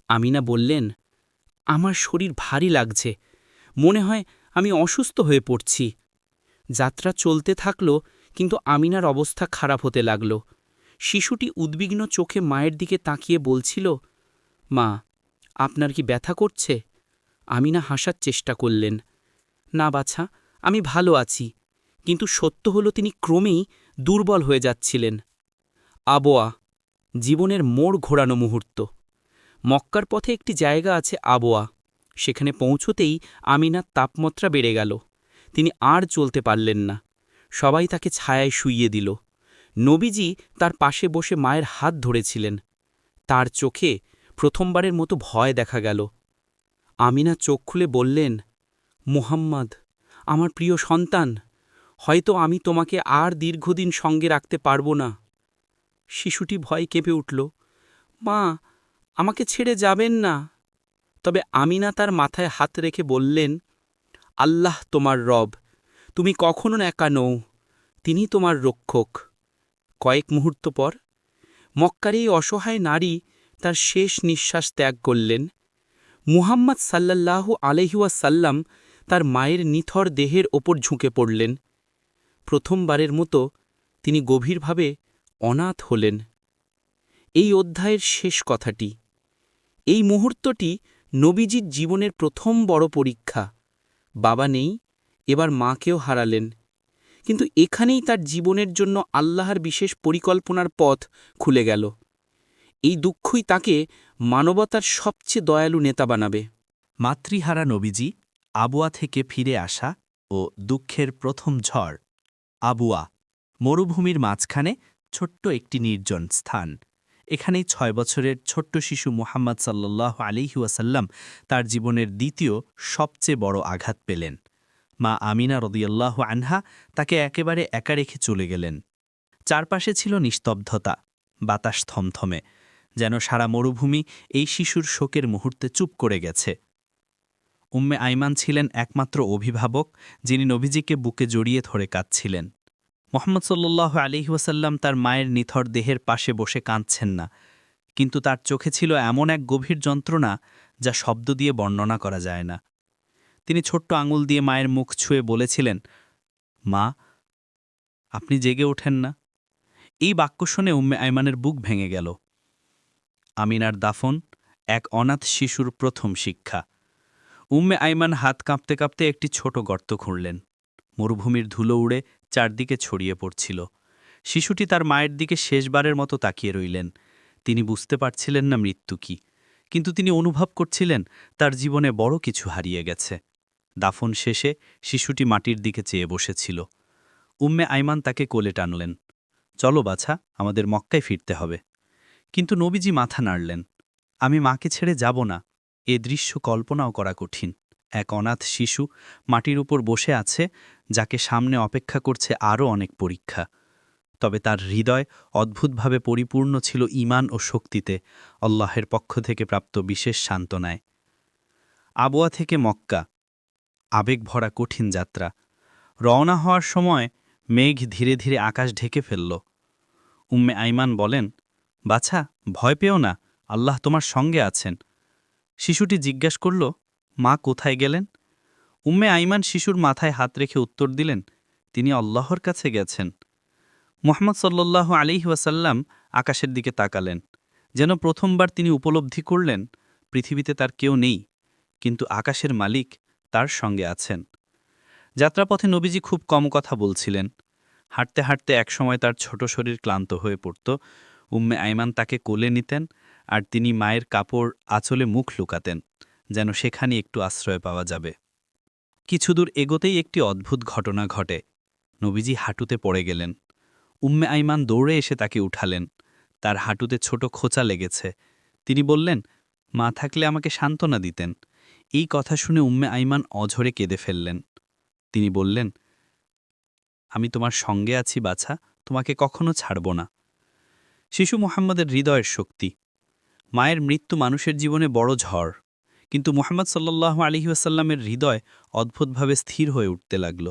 আমিনা বললেন, আমার শরীর ভারী লাগছে, মনে হয় আমি অসুস্থ হয়ে পড়ছি। যাত্রা চলতে থাকল, কিন্তু আমিনার অবস্থা খারাপ হতে লাগল। শিশুটি উদ্বিগ্ন চোখে মায়ের দিকে তাকিয়ে বলছিল, মা, আপনার কি ব্যথা করছে? আমিনা হাসার চেষ্টা করলেন, না বাছা, আমি ভালো আছি। কিন্তু সত্য হল তিনি ক্রমেই দুর্বল হয়ে যাচ্ছিলেন। আবোয়া, জীবনের মোড় ঘোরানো মুহূর্ত। মক্কার পথে একটি জায়গা আছে আবোয়া। সেখানে পৌঁছতেই আমিনার তাপমাত্রা বেড়ে গেল। তিনি আর চলতে পারলেন না। সবাই তাকে ছায়ায় শুইয়ে দিল। নবীজি তার পাশে বসে মায়ের হাত ধরেছিলেন। তার চোখে প্রথমবারের মতো ভয় দেখা গেল। আমিনা চোখ খুলে বললেন, মুহাম্মদ, আমার প্রিয় সন্তান, হয়তো আমি তোমাকে আর দীর্ঘদিন সঙ্গে রাখতে পারব না। শিশুটি ভয় কেঁপে উঠল, মা, আমাকে ছেড়ে যাবেন না। তবে আমিনা তার মাথায় হাত রেখে বললেন, আল্লাহ তোমার রব, তুমি কখনো একা নও, তিনি তোমার রক্ষক। কয়েক মুহূর্ত পর মক্কার এই অসহায় নারী তার শেষ নিঃশ্বাস ত্যাগ করলেন। মুহাম্মদ সাল্লাল্লাহু আলাইহি ওয়াসাল্লাম তার মায়ের নিথর দেহের ওপর ঝুঁকে পড়লেন। প্রথমবারের মতো তিনি গভীরভাবে অনাথ হলেন। এই অধ্যায়ের শেষ কথাটি, এই মুহূর্তটি নবীজির জীবনের প্রথম বড় পরীক্ষা। বাবা নেই, এবার মাকেও হারালেন, কিন্তু এখানেই তার জীবনের জন্য আল্লাহর বিশেষ পরিকল্পনার পথ খুলে গেল। এই দুঃখই তাকে মানবতার সবচেয়ে দয়ালু নেতা বানাবে। মাতৃহারা নবীজি, আবুয়া থেকে ফিরে আসা ও দুঃখের প্রথম ঝড়। আবুয়া, মরুভূমির মাঝখানে ছোট্ট একটি নির্জন স্থান। এখানেই ৬ বছরের ছোট্ট শিশু মুহাম্মদ সাল্লাল্লাহু আলাইহি ওয়াসাল্লাম তার জীবনের দ্বিতীয় সবচেয়ে বড় আঘাত পেলেন। মা আমিনা রাদিয়াল্লাহু আনহা তাকে একেবারে একা রেখে চলে গেলেন। চারপাশে ছিল নিস্তব্ধতা, বাতাস থমথমে, যেন সারা মরুভূমি এই শিশুর শোকের মুহূর্তে চুপ করে গেছে। উম্মে আইমান ছিলেন একমাত্র অভিভাবক, যিনি নবীজিকে বুকে জড়িয়ে ধরে কাঁদছিলেন। মোহাম্মদ সাল্লাল্লাহু আলাইহি ওয়াসাল্লাম তার মায়ের নিথর দেহের পাশে বসে কাঁদছেন না, কিন্তু তার চোখে ছিল এমন এক গভীর যন্ত্রণা যা শব্দ দিয়ে বর্ণনা করা যায় না। তিনি ছোট্ট আঙুল দিয়ে মায়ের মুখ ছুঁয়ে বলেছিলেন, মা, আপনি জেগে ওঠেন না। এই বাক্য শুনে উম্মে আইমানের বুক ভেঙে গেল। আমিনার দাফন, এক অনাথ শিশুর প্রথম শিক্ষা। উম্মে আইমান হাত কাঁপতে কাঁপতে একটি ছোট গর্ত খুঁড়লেন। মরুভূমির ধুলো উড়ে চারদিকে ছড়িয়ে পড়ছিল। শিশুটি তার মায়ের দিকে শেষবারের মতো তাকিয়ে রইলেন। তিনি বুঝতে পারছিলেন না মৃত্যু কি, কিন্তু তিনি অনুভব করছিলেন তার জীবনে বড় কিছু হারিয়ে গেছে। দাফন শেষে শিশুটি মাটির দিকে চেয়ে বসেছিল। উম্মে আইমান তাকে কোলে টানলেন। চলো বাছা, আমাদের মক্কায় ফিরতে হবে। কিন্তু নবীজি মাথা নাড়লেন। আমি মাকে ছেড়ে যাব না। এ দৃশ্য কল্পনাও করা কঠিন। এক অনাথ শিশু মাটির উপর বসে আছে, যাকে সামনে অপেক্ষা করছে আরও অনেক পরীক্ষা। তবে তার হৃদয় অদ্ভুতভাবে পরিপূর্ণ ছিল ঈমান ও শক্তিতে, আল্লাহের পক্ষ থেকে প্রাপ্ত বিশেষ সান্ত্বনায়। আবওয়া থেকে মক্কা, আবেগ ভরা কঠিন যাত্রা। রওনা হওয়ার সময় মেঘ ধীরে ধীরে আকাশ ঢেকে ফেলল। উম্মে আইমান বলেন, বাছা, ভয় পেও না, আল্লাহ তোমার সঙ্গে আছেন। শিশুটি জিজ্ঞেস করল, মা কোথায় গেলেন? উম্মে আইমান শিশুর মাথায় হাত রেখে উত্তর দিলেন, তিনি আল্লাহর কাছে গেছেন। মুহাম্মদ সাল্লাল্লাহু আলাইহি ওয়াসাল্লাম আকাশের দিকে তাকালেন, যেন প্রথমবার তিনি উপলব্ধি করলেন পৃথিবীতে তার কেউ নেই, কিন্তু আকাশের মালিক তার সঙ্গে আছেন। যাত্রাপথে নবীজি খুব কম কথা বলছিলেন। হাঁটতে হাঁটতে একসময় তার ছোট শরীর ক্লান্ত হয়ে পড়ত। উম্মে আইমান তাকে কোলে নিতেন, আর তিনি মায়ের কাপড় আঁচলে মুখ লুকাতেন, যেন সেখানে একটু আশ্রয় পাওয়া যাবে। কিছুদূর এগোতেই একটি অদ্ভুত ঘটনা ঘটে। নবীজি হাঁটুতে পড়ে গেলেন। উম্মে আইমান দৌড়ে এসে তাকে উঠালেন। তার হাঁটুতে ছোট খোঁচা লেগেছে। তিনি বললেন, মা থাকলে আমাকে সান্ত্বনা দিতেন। এই কথা শুনে উম্মে আইমান অঝরে কেঁদে ফেললেন। তিনি বললেন, আমি তোমার সঙ্গে আছি বাছা, তোমাকে কখনো ছাড়ব না। শিশু মুহাম্মদের হৃদয়ের শক্তি। মায়ের মৃত্যু মানুষের জীবনে বড় ঝড়, কিন্তু মুহাম্মদ সাল্লাল্লাহু আলাইহি ওয়াসাল্লামের হৃদয় অদ্ভুতভাবে স্থির হয়ে উঠতে লাগল।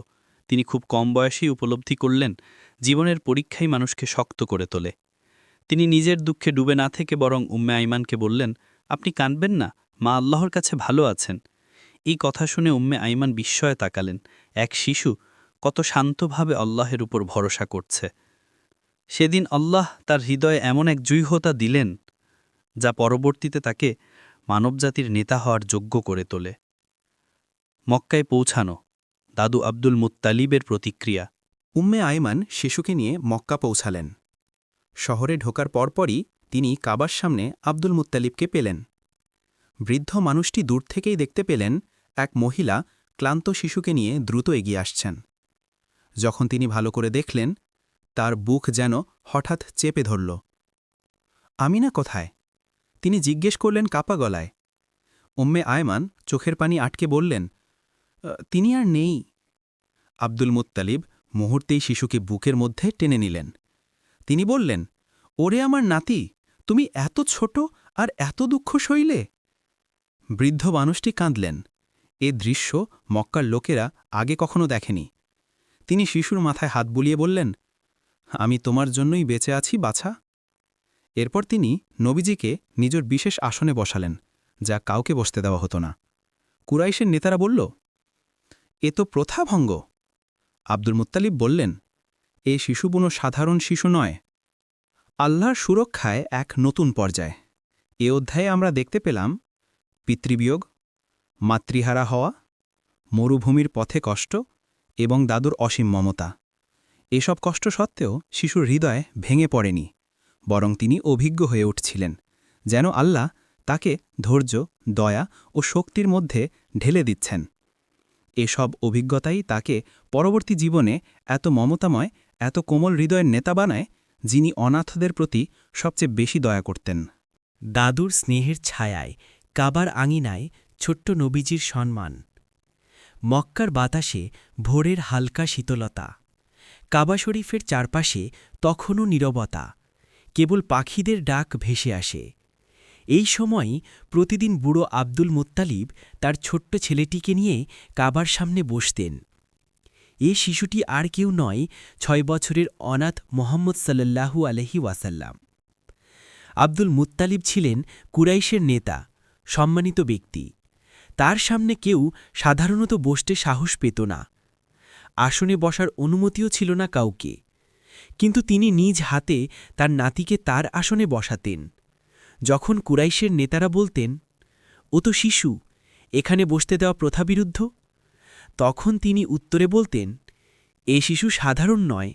তিনি খুব কম বয়সেই উপলব্ধি করলেন জীবনের পরীক্ষাই মানুষকে শক্ত করে তোলে। তিনি নিজের দুঃখে ডুবে না থেকে বরং উম্মে আইমানকে বললেন, আপনি কাঁদবেন না, মা আল্লাহর কাছে ভালো আছেন। এই কথা শুনে উম্মে আইমান বিস্ময়ে তাকালেন, এক শিশু কত শান্তভাবে আল্লাহের উপর ভরসা করছে। সেদিন আল্লাহ তার হৃদয়ে এমন এক জুইহতা দিলেন, যা পরবর্তীতে তাকে মানবজাতির নেতা হওয়ার যোগ্য করে তোলে। মক্কায় পৌঁছানো, দাদু আব্দুল মুত্তালিবের প্রতিক্রিয়া। উম্মে আইমান শিশুকে নিয়ে মক্কা পৌঁছালেন। শহরে ঢোকার পরপরই তিনি কাবার সামনে আব্দুল মুত্তালিবকে পেলেন। বৃদ্ধ মানুষটি দূর থেকেই দেখতে পেলেন এক মহিলা ক্লান্ত শিশুকে নিয়ে দ্রুত এগিয়ে আসছেন। যখন তিনি ভালো করে দেখলেন, তার বুক যেন হঠাৎ চেপে ধরল। আমিনা কোথায়? তিনি জিজ্ঞেস করলেন কাপা গলায়। উম্মে আয়মান চোখের পানি আটকে বললেন, তিনি আর নেই। আব্দুল মুত্তালিব মুহূর্তেই শিশুকে বুকের মধ্যে টেনে নিলেন। তিনি বললেন, ওরে আমার নাতি, তুমি এত ছোট আর এত দুঃখ সইলে? বৃদ্ধ মানুষটি কাঁদলেন। এ দৃশ্য মক্কার লোকেরা আগে কখনো দেখেনি। তিনি শিশুর মাথায় হাত বুলিয়ে বললেন, আমি তোমার জন্যই বেঁচে আছি বাছা। এরপর তিনি নবীজিকে নিজের বিশেষ আসনে বসালেন, যা কাউকে বসতে দেওয়া হতো না। কুরাইশের নেতারা বলল, এ তো প্রথাভঙ্গ। আব্দুল মুত্তালিব বললেন, এ শিশু কোনো সাধারণ শিশু নয়, আল্লাহর সুরক্ষায় এক নতুন পর্যায়। এ অধ্যায়ে আমরা দেখতে পেলাম পিতৃবিয়োগ, মাতৃহারা হওয়া, মরুভূমির পথে কষ্ট এবং দাদুর অসীম মমতা। এসব কষ্ট সত্ত্বেও শিশুর হৃদয় ভেঙে পড়েনি, বরং তিনি অভিজ্ঞ হয়ে উঠছিলেন, যেন আল্লাহ তাকে ধৈর্য, দয়া ও শক্তির মধ্যে ঢেলে দিচ্ছেন। এসব অভিজ্ঞতাই তাকে পরবর্তী জীবনে এত মমতাময়, এত কোমল হৃদয়ের নেতা বানায়, যিনি অনাথদের প্রতি সবচেয়ে বেশি দয়া করতেন। দাদুর স্নেহের ছায়ায় কাবার আঙিনায় ছোট্ট নবীজির সম্মান। মক্কার বাতাসে ভোরের হালকা শীতলতা। কাবা শরীফের চারপাশে তখনও নীরবতা, কেবল পাখিদের ডাক ভেসে আসে। এই সময়ই প্রতিদিন বুড়ো আব্দুল মুত্তালিব তার ছোট্ট ছেলেটিকে নিয়ে কাবার সামনে বসতেন। এ শিশুটি আর কেউ নয়, 6 বছরের অনাথ মোহাম্মদ সাল্লাল্লাহু আলাইহি ওয়াসাল্লাম। আব্দুল মুত্তালিব ছিলেন কুরাইশের নেতা, সম্মানিত ব্যক্তি। তার সামনে কেউ সাধারণত বসতে সাহস পেত না। আসনে বসার অনুমতিও ছিল না কাউকে, কিন্তু তিনি নিজ হাতে তার নাতিকে তার আসনে বসাতেন। যখন কুরাইশের নেতারা বলতেন, ও তো শিশু, এখানে বসতে দেওয়া প্রথাবিরুদ্ধ, তখন তিনি উত্তরে বলতেন, এ শিশু সাধারণ নয়,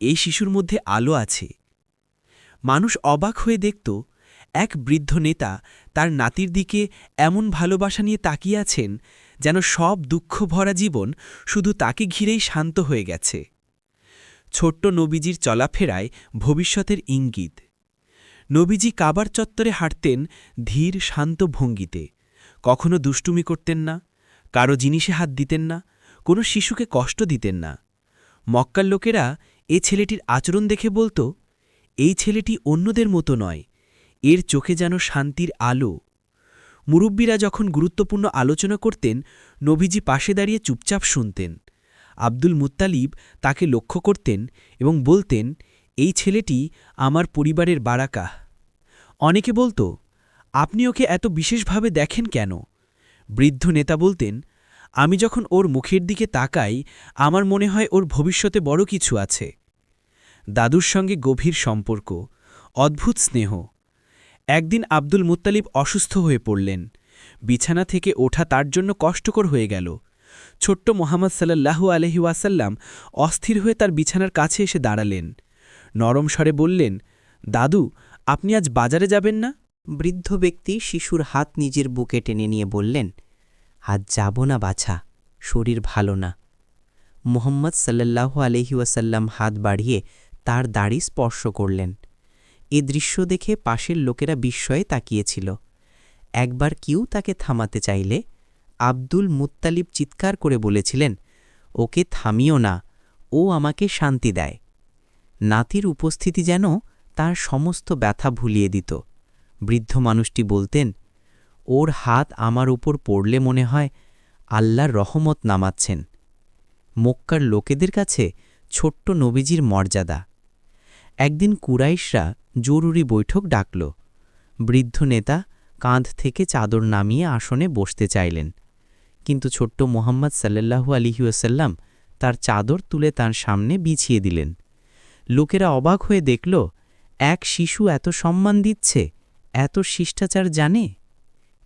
এই শিশুর মধ্যে আলো আছে। মানুষ অবাক হয়ে দেখত, এক বৃদ্ধ নেতা তার নাতির দিকে এমন ভালোবাসা নিয়ে তাকিয়ে আছেন, যেন সব দুঃখ ভরা জীবন শুধু তাকে ঘিরেই শান্ত হয়ে গেছে। ছোট্ট নবীজির চলাফেরায় ভবিষ্যতের ইঙ্গিত। নবীজি কাবার চত্বরে হাঁটতেন ধীর শান্ত ভঙ্গিতে, কখনো দুষ্টুমি করতেন না, কারো জিনিসে হাত দিতেন না, কোনো শিশুকে কষ্ট দিতেন না। মক্কার লোকেরা এ ছেলেটির আচরণ দেখে বলতো, এই ছেলেটি অন্যদের মতো নয়, এর চোখে যেন শান্তির আলো। মুরব্বীরা যখন গুরুত্বপূর্ণ আলোচনা করতেন, নবীজি পাশে দাঁড়িয়ে চুপচাপ শুনতেন। আব্দুল মুত্তালিব তাকে লক্ষ্য করতেন এবং বলতেন, এই ছেলেটি আমার পরিবারের বারাকা। অনেকে বলতো, আপনি ওকে এত বিশেষভাবে দেখেন কেন? বৃদ্ধ নেতা বলতেন, আমি যখন ওর মুখের দিকে তাকাই, আমার মনে হয় ওর ভবিষ্যতে বড় কিছু আছে। দাদুর সঙ্গে গভীর সম্পর্ক, অদ্ভুত স্নেহ। একদিন আব্দুল মুত্তালিব অসুস্থ হয়ে পড়লেন। বিছানা থেকে ওঠা তার জন্য কষ্টকর হয়ে গেল। ছোট্ট মোহাম্মদ সাল্লাল্লাহু আলাইহি ওয়াসাল্লাম অস্থির হয়ে তার বিছানার কাছে এসে দাঁড়ালেন। নরম স্বরে বললেন, দাদু, আপনি আজ বাজারে যাবেন না? বৃদ্ধ ব্যক্তি শিশুর হাত নিজের বুকে টেনে নিয়ে বললেন, আজ যাব না বাছা, শরীর ভালো না। মুহাম্মদ সাল্লাল্লাহু আলাইহি ওয়াসাল্লাম হাত বাড়িয়ে তার দাড়ি স্পর্শ করলেন। এ দৃশ্য দেখে পাশের লোকেরা বিস্ময়ে তাকিয়েছিল। একবার কেউ তাকে থামাতে চাইলে আব্দুল মুত্তালিব চিৎকার করে বলেছিলেন, ওকে থামিও না, ও আমাকে শান্তি দেয়। নাতির উপস্থিতি যেন তার সমস্ত ব্যথা ভুলিয়ে দিত। বৃদ্ধ মানুষটি বলতেন, ওর হাত আমার উপর পড়লে মনে হয় আল্লাহর রহমত নামাচ্ছেন। মক্কার লোকেদের কাছে ছোট্ট নবীজির মর্যাদা। একদিন কুরাইশরা জরুরি বৈঠক ডাকল। বৃদ্ধ নেতা কাঁধ থেকে চাদর নামিয়ে আসনে বসতে চাইলেন, কিন্তু ছোট্ট মুহাম্মদ সাল্লাল্লাহু আলাইহি ওয়াসাল্লাম তার চাদর তুলে তার সামনে বিছিয়ে দিলেন। লোকেরা অবাক হয়ে দেখল, এক শিশু এত সম্মান দিচ্ছে, এত শিষ্টাচার জানে।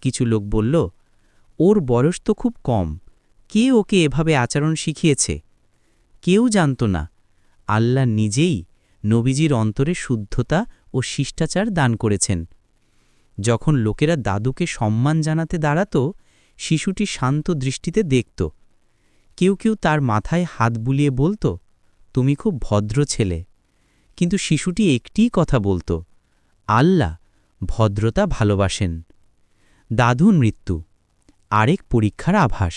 কিছু লোক বলল, ওর বয়স তো খুব কম, কে ওকে এভাবে আচরণ শিখিয়েছে? কেউ জানত না, আল্লাহ নিজেই নবীজির অন্তরে শুদ্ধতা ও শিষ্টাচার দান করেছেন। যখন লোকেরা দাদুকে সম্মান জানাতে দাঁড়াত, শিশুটি শান্ত দৃষ্টিতে দেখত। কেউ কেউ তার মাথায় হাত বুলিয়ে বলত, তুমি খুব ভদ্র ছেলে। কিন্তু শিশুটি একটিই কথা বলত, আল্লাহ ভদ্রতা ভালোবাসেন। দাদুর মৃত্যু, আরেক পরীক্ষার আভাস।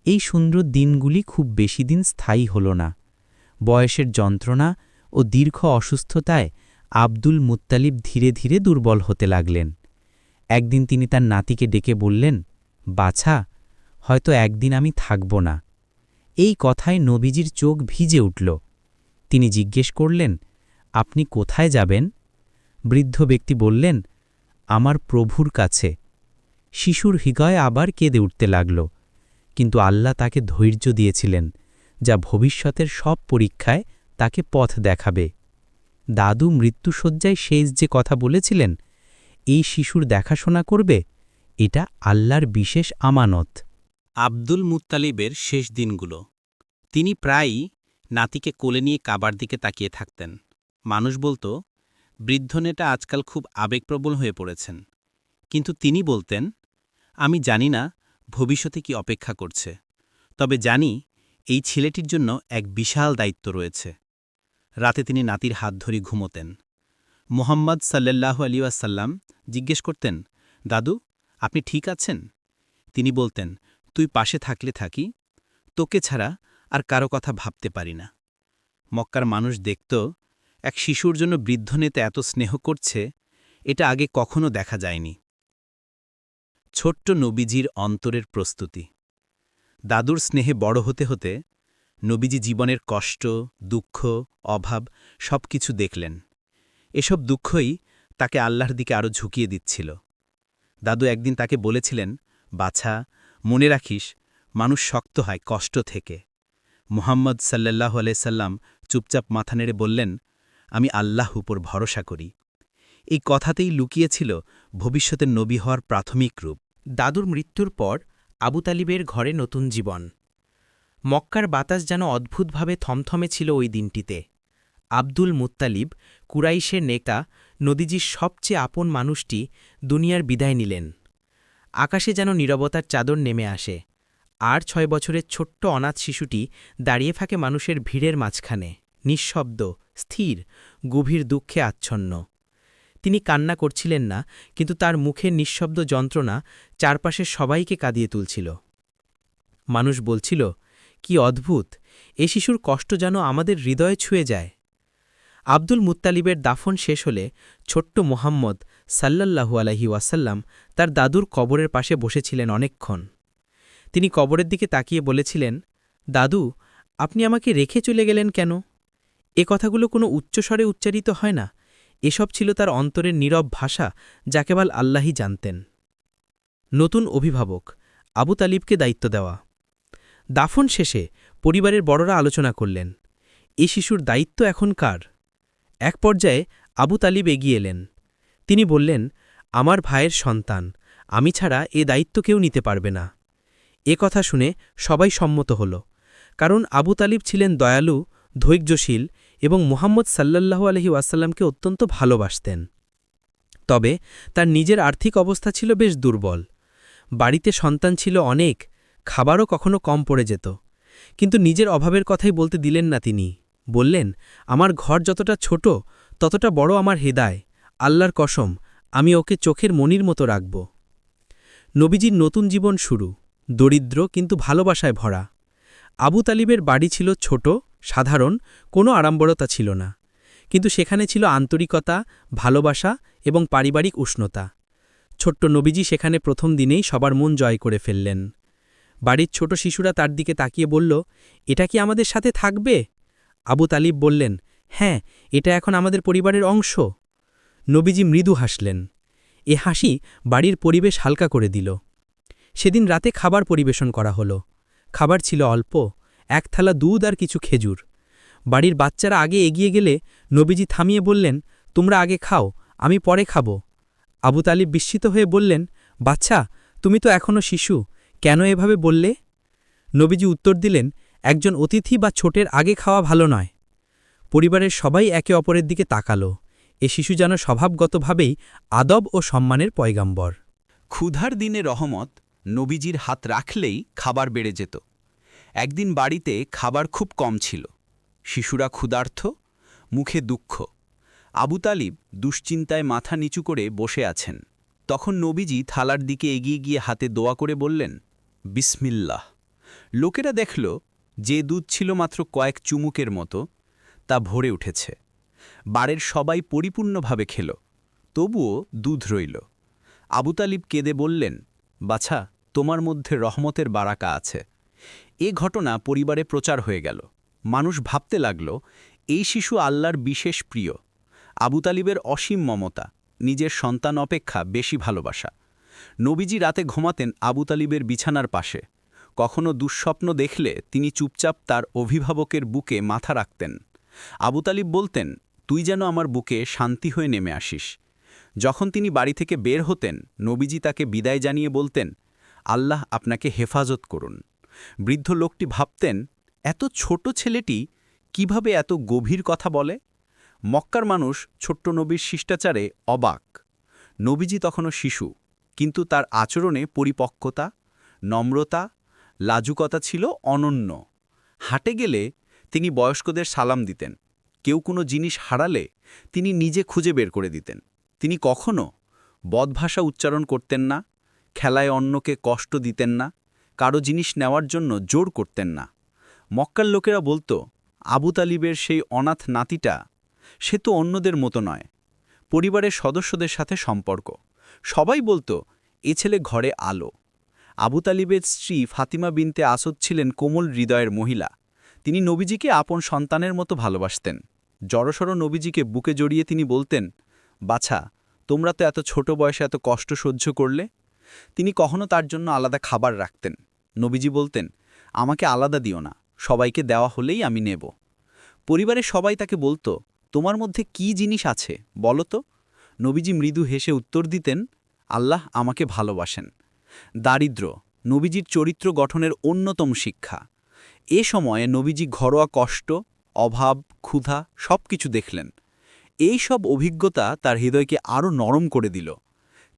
এই সুন্দর দিনগুলি খুব বেশি দিন স্থায়ী হল না। বয়সের যন্ত্রণা ও দীর্ঘ অসুস্থতায় আব্দুল মুত্তালিব ধীরে ধীরে দুর্বল হতে লাগলেন। একদিন তিনি তার নাতিকে ডেকে বললেন, বাছা, হয়তো একদিন আমি থাকব না। এই কথায় নবীজির চোখ ভিজে উঠল। তিনি জিজ্ঞেস করলেন, আপনি কোথায় যাবেন? বৃদ্ধ ব্যক্তি বললেন, আমার প্রভুর কাছে। শিশুর হৃদয় আবার কেঁদে উঠতে লাগল, কিন্তু আল্লাহ তাকে ধৈর্য দিয়েছিলেন, যা ভবিষ্যতের সব পরীক্ষায় তাকে পথ দেখাবে। দাদু মৃত্যুশয্যায় শেষ যে কথা বলেছিলেন, এই শিশুর দেখাশোনা করবে, এটা আল্লাহর বিশেষ আমানত। আব্দুল মুত্তালিবের শেষ দিনগুলো। তিনি প্রায়ই নাতিকে কোলে নিয়ে কাবার দিকে তাকিয়ে থাকতেন। মানুষ বলত, বৃদ্ধ নেতা আজকাল খুব আবেগপ্রবণ হয়ে পড়েছেন। কিন্তু তিনি বলতেন, আমি জানি না ভবিষ্যতে কি অপেক্ষা করছে, তবে জানি এই ছেলেটির জন্য এক বিশাল দায়িত্ব রয়েছে। রাতে তিনি নাতির হাত ধরে ঘুমোতেন। মুহাম্মদ সাল্লাল্লাহু আলাইহি ওয়াসাল্লাম জিজ্ঞেস করতেন, দাদু, আপনি ঠিক আছেন? তিনি বলতেন, তুই পাশে থাকলে থাকি, তোকে ছাড়া আর কারো কথা ভাবতে পারি না। মক্কার মানুষ দেখত, এক শিশুর জন্য বৃদ্ধ নেতা এত স্নেহ করছে, এটা আগে কখনো দেখা যায়নি। ছোট্ট নবীজির অন্তরের প্রস্তুতি। দাদুর স্নেহে বড় হতে হতে নবীজি জীবনের কষ্ট, দুঃখ, অভাব সবকিছু দেখলেন। এসব দুঃখই তাকে আল্লাহর দিকে আরও ঝুঁকিয়ে দিচ্ছিল। দাদু একদিন তাকে বলেছিলেন, বাছা, মনে রাখিস, মানুষ শক্ত হয় কষ্ট থেকে। মুহাম্মদ সাল্লাল্লাহু আলাইহি সাল্লাম চুপচাপ মাথা নেড়ে বললেন, আমি আল্লাহ উপর ভরসা করি। এই কথাতেই লুকিয়েছিল ভবিষ্যতের নবী হওয়ার প্রাথমিক রূপ। দাদুর মৃত্যুর পর আবু তালিবের ঘরে নতুন জীবন। মক্কার বাতাস যেন অদ্ভুতভাবে থমথমে ছিল ওই দিনটিতে। আব্দুল মুত্তালিব, কুরাইশের নেতা, নদীজির সবচেয়ে আপন মানুষটি দুনিয়ার বিদায় নিলেন। আকাশে যেন নীরবতার চাদর নেমে আসে, আর 6 বছরের ছোট্ট অনাথ শিশুটি দাঁড়িয়ে থাকে মানুষের ভিড়ের মাঝখানে, নিঃশব্দ, স্থির, গভীর দুঃখে আচ্ছন্ন। তিনি কান্না করছিলেন না, কিন্তু তার মুখের নিঃশব্দ যন্ত্রণা চারপাশের সবাইকে কাঁদিয়ে তুলছিল। মানুষ বলছিল, কি অদ্ভুত! এ শিশুর কষ্ট যেন আমাদের হৃদয়ে ছুঁয়ে যায়। আব্দুল মুত্তালিবের দাফন শেষ হলে ছোট্ট মুহাম্মদ সাল্লাল্লাহু আলাইহি ওয়াসাল্লাম তার দাদুর কবরের পাশে বসেছিলেন অনেকক্ষণ। তিনি কবরের দিকে তাকিয়ে বলেছিলেন, দাদু, আপনি আমাকে রেখে চলে গেলেন কেন? এ কথাগুলো কোনো উচ্চস্বরে উচ্চারিত হয় না, এসব ছিল তার অন্তরের নীরব ভাষা, যা কেবল আল্লাহই জানতেন। নতুন অভিভাবক আবু তালিবকে দায়িত্ব দেওয়া। দাফন শেষে পরিবারের বড়রা আলোচনা করলেন, এ শিশুর দায়িত্ব এখন কার? এক পর্যায়ে আবু তালিব এগিয়ে এলেন। তিনি বললেন, আমার ভাইয়ের সন্তান, আমি ছাড়া এ দায়িত্ব কেউ নিতে পারবে না। এ কথা শুনে সবাই সম্মত হল, কারণ আবু তালিব ছিলেন দয়ালু, ধৈর্যশীল এবং মুহাম্মদ সাল্লাল্লাহু আলাইহি ওয়াসাল্লামকে অত্যন্ত ভালোবাসতেন। তবে তার নিজের আর্থিক অবস্থা ছিল বেশ দুর্বল। বাড়িতে সন্তান ছিল অনেক, খাবারও কখনো কম পড়ে যেত। কিন্তু নিজের অভাবের কথাই বলতে দিলেন না তিনি। বললেন, আমার ঘর যতটা ছোট ততটা বড় আমার হৃদয়, আল্লাহর কসম, আমি ওকে চোখের মণির মতো রাখব। নবীজির নতুন জীবন শুরু, দরিদ্র কিন্তু ভালোবাসায় ভরা। আবু তালিবের বাড়ি ছিল ছোট, সাধারণ, কোনো আড়ম্বরতা ছিল না, কিন্তু সেখানে ছিল আন্তরিকতা, ভালোবাসা এবং পারিবারিক উষ্ণতা। ছোট্ট নবীজি সেখানে প্রথম দিনেই সবার মন জয় করে ফেললেন। বাড়ির ছোট শিশুরা তার দিকে তাকিয়ে বলল, এটা কি আমাদের সাথে থাকবে? আবু তালিব বললেন, হ্যাঁ, এটা এখন আমাদের পরিবারের অংশ। নবীজি মৃদু হাসলেন। এ হাসি বাড়ির পরিবেশ হালকা করে দিল। সেদিন রাতে খাবার পরিবেশন করা হলো। খাবার ছিল অল্প, এক থালা দুধ আর কিছু খেজুর। বাড়ির বাচ্চারা আগে এগিয়ে গেলে নবীজি থামিয়ে বললেন, তোমরা আগে খাও, আমি পরে খাব। আবু তালিব বিস্মিত হয়ে বললেন, বাচ্চা, তুমি তো এখনও শিশু, কেন এভাবে বললে? নবীজি উত্তর দিলেন, একজন অতিথি বা ছোটের আগে খাওয়া ভালো নয়। পরিবারের সবাই একে অপরের দিকে তাকালো। এ শিশু যেন স্বভাবগতভাবেই আদব ও সম্মানের পয়গাম্বর। ক্ষুধার দিনে রহমত, নবীজির হাত রাখলেই খাবার বেড়ে যেত। একদিন বাড়িতে খাবার খুব কম ছিল। শিশুরা ক্ষুধার্ত, মুখে দুঃখ। আবু তালিব দুশ্চিন্তায় মাথা নিচু করে বসে আছেন। তখন নবীজি থালার দিকে এগিয়ে গিয়ে হাতে দোয়া করে বললেন, বিসমিল্লাহ। লোকেরা দেখল যে দুধ ছিল মাত্র কয়েক চুমুকের মতো, তা ভরে উঠেছে। বাড়ির সবাই পরিপূর্ণভাবে খেল, তবুও দুধ রইল। আবু তালিব কেঁদে বললেন, বাছা, তোমার মধ্যে রহমতের বারাকা আছে। এ ঘটনা পরিবারে প্রচার হয়ে গেল। মানুষ ভাবতে লাগল, এই শিশু আল্লাহর বিশেষ প্রিয়। আবু তালিবের অসীম মমতা, নিজের সন্তান অপেক্ষা বেশি ভালোবাসা। নবীজি রাতে ঘুমাতেন আবু তালিবের বিছানার পাশে। কখনো দুঃস্বপ্ন দেখলে তিনি চুপচাপ তার অভিভাবকের বুকে মাথা রাখতেন। আবু তালিব বলতেন, তুই যেন আমার বুকে শান্তি হয়ে নেমে আসিস। যখন তিনি বাড়ি থেকে বের হতেন, নবীজি তাকে বিদায় জানিয়ে বলতেন, আল্লাহ আপনাকে হেফাজত করুন। বৃদ্ধ লোকটি ভাবতেন, এত ছোট ছেলেটি কিভাবে এত গভীর কথা বলে? মক্কার মানুষ ছোট্ট নবীর শিষ্টাচারে অবাক। নবীজি তখনও শিশু, কিন্তু তার আচরণে পরিপক্কতা, নম্রতা, লাজুকতা ছিল অনন্য। হাটে গেলে তিনি বয়স্কদের সালাম দিতেন। কেউ কোনো জিনিস হারালে তিনি নিজে খুঁজে বের করে দিতেন। তিনি কখনো বদভাষা উচ্চারণ করতেন না, খেলায় অন্যকে কষ্ট দিতেন না, কারো জিনিস নেওয়ার জন্য জোর করতেন না। মক্কার লোকেরা বলতো, আবু তালিবের সেই অনাথ নাতিটা, সে তো অন্যদের মতো নয়। পরিবারের সদস্যদের সাথে সম্পর্ক, সবাই বলতো, এ ছেলে ঘরে আলো। আবু তালিবের স্ত্রী ফাতিমা বিনতে আসদ ছিলেন কোমল হৃদয়ের মহিলা। তিনি নবীজিকে আপন সন্তানের মতো ভালোবাসতেন। জড়সড় নবীজিকে বুকে জড়িয়ে তিনি বলতেন, বাছা, তোমরা তো এত ছোট বয়সে এত কষ্ট সহ্য করলে। তিনি কখনো তার জন্য আলাদা খাবার রাখতেন। নবীজি বলতেন, আমাকে আলাদা দিও না, সবাইকে দেওয়া হলেই আমি নেব। পরিবারের সবাই তাকে বলতো, তোমার মধ্যে কি জিনিস আছে বলো তো? নবীজি মৃদু হেসে উত্তর দিতেন, আল্লাহ আমাকে ভালোবাসেন। দারিদ্র্য নবীজির চরিত্র গঠনের অন্যতম শিক্ষা। এ সময়ে নবীজি ঘরোয়া কষ্ট, অভাব, ক্ষুধা সব কিছু দেখলেন। এই সব অভিজ্ঞতা তার হৃদয়কে আরও নরম করে দিল।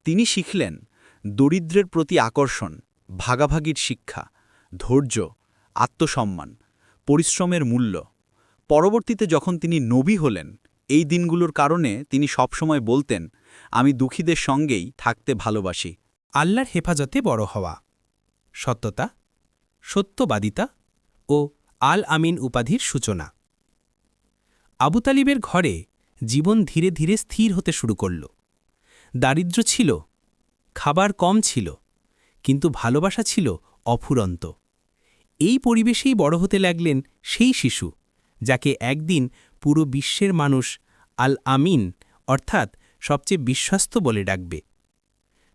তিনি শিখলেন দরিদ্রের প্রতি আকর্ষণ, ভাগাভাগির শিক্ষা, ধৈর্য, আত্মসম্মান, পরিশ্রমের মূল্য। পরবর্তীতে যখন তিনি নবী হলেন, এই দিনগুলোর কারণে তিনি সবসময় বলতেন, আমি দুঃখীদের সঙ্গেই থাকতে ভালোবাসি। আল্লাহর হেফাজতে বড় হওয়া, সত্যতা, সত্যবাদিতা ও আল আমিন উপাধির সূচনা। আবু তালিবের ঘরে জীবন ধীরে ধীরে স্থির হতে শুরু করল। দারিদ্র্য ছিল, খাবার কম ছিল, কিন্তু ভালোবাসা ছিল অফুরন্ত। এই পরিবেশেই বড় হতে লাগলেন সেই শিশু যাকে একদিন পুরো বিশ্বের মানুষ আল আমিন অর্থাৎ সবচেয়ে বিশ্বস্ত বলে ডাকবে।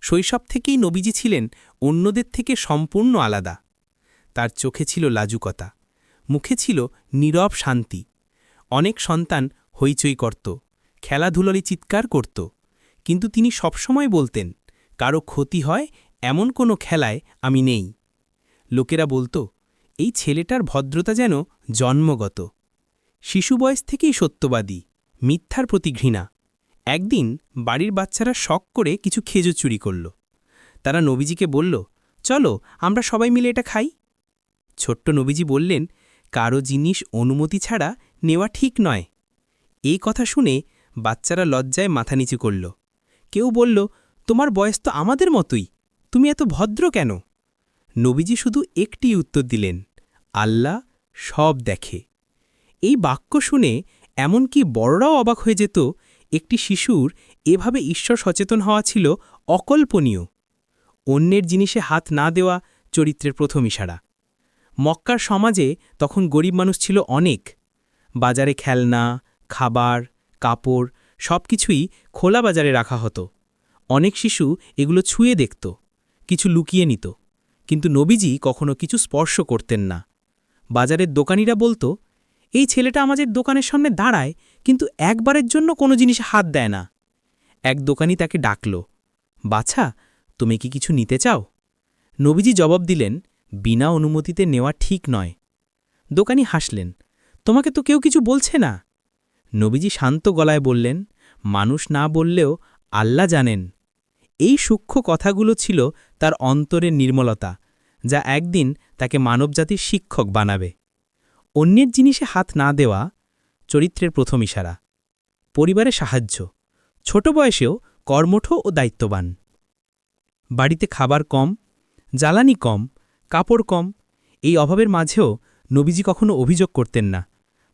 শৈশব থেকেই নবীজি ছিলেন অন্যদের থেকে সম্পূর্ণ আলাদা। তার চোখে ছিল লাজুকতা, মুখে ছিল নীরব শান্তি। অনেক সন্তান হইচই করত, খেলাধুলায় চিৎকার করত, কিন্তু তিনি সবসময় বলতেন, কারো ক্ষতি হয় এমন কোনো খেলায় আমি নেই। লোকেরা বলতো, এই ছেলেটার ভদ্রতা যেন জন্মগত। শিশু বয়স থেকেই সত্যবাদী, মিথ্যার প্রতি ঘৃণা। একদিন বাড়ির বাচ্চারা শখ করে কিছু খেজুর চুরি করল। তারা নবীজিকে বলল, চলো আমরা সবাই মিলে এটা খাই। ছোট্ট নবীজি বললেন, কারো জিনিস অনুমতি ছাড়া নেওয়া ঠিক নয়। এই কথা শুনে বাচ্চারা লজ্জায় মাথা নিচু করল। কেউ বলল, তোমার বয়স তো আমাদের মতোই, তুমি এত ভদ্র কেন? নবীজি শুধু একটি উত্তর দিলেন, আল্লাহ সব দেখে। এই বাক্য শুনে এমনকি বড়রাও অবাক হয়ে যেত। একটি শিশুর এভাবে ঈশ্বর সচেতন হওয়া ছিল অকল্পনীয়। অন্যের জিনিসে হাত না দেওয়া চরিত্রের প্রথম ইশারা। মক্কার সমাজে তখন গরিব মানুষ ছিল অনেক। বাজারে খেলনা, খাবার, কাপড় সবকিছুই খোলা বাজারে রাখা হতো। অনেক শিশু এগুলো ছুঁয়ে দেখত, কিছু লুকিয়ে নিত, কিন্তু নবীজি কখনো কিছু স্পর্শ করতেন না। বাজারের দোকানিরা বলতো, এই ছেলেটা আমাদের দোকানের সামনে দাঁড়ায় কিন্তু একবারের জন্য কোনো জিনিসে হাত দেয় না। এক দোকানি তাকে ডাকল, বাছা, তুমি কি কিছু নিতে চাও? নবীজি জবাব দিলেন, বিনা অনুমতিতে নেওয়া ঠিক নয়। দোকানি হাসলেন, তোমাকে তো কেউ কিছু বলছে না। নবীজি শান্ত গলায় বললেন, মানুষ না বললেও আল্লাহ জানেন। এই সূক্ষ্ম কথাগুলো ছিল তার অন্তরের নির্মলতা, যা একদিন তাকে মানবজাতির শিক্ষক বানাবে। অন্যের জিনিসে হাত না দেওয়া চরিত্রের প্রথম ইশারা। পরিবারে সাহায্য, ছোট বয়সেও কর্মঠ ও দায়িত্ববান। বাড়িতে খাবার কম, জ্বালানি কম, কাপড় কম। এই অভাবের মাঝেও নবীজি কখনো অভিযোগ করতেন না,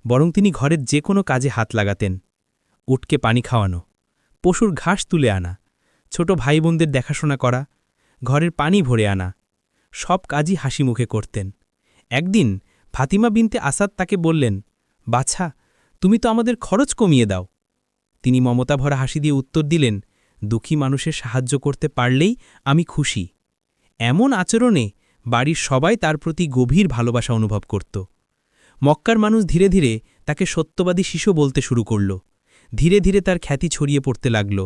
বরং তিনি ঘরের যে কোনো কাজে হাত লাগাতেন। উটকে পানি খাওয়ানো, পশুর ঘাস তুলে আনা, ছোট ভাই বোনদের দেখাশোনা করা, ঘরের পানি ভরে আনা, সব কাজই হাসি মুখে করতেন। একদিন ফাতিমা বিনতে আসাদ তাকে বললেন, বাছা, তুমি তো আমাদের খরচ কমিয়ে দাও। তিনি মমতা ভরা হাসি দিয়ে উত্তর দিলেন, দুঃখী মানুষের সাহায্য করতে পারলেই আমি খুশি। এমন আচরণে বাড়ির সবাই তার প্রতি গভীর ভালোবাসা অনুভব করত। মক্কার মানুষ ধীরে ধীরে তাকে সত্যবাদী শিশু বলতে শুরু করল। ধীরে ধীরে তার খ্যাতি ছড়িয়ে পড়তে লাগল।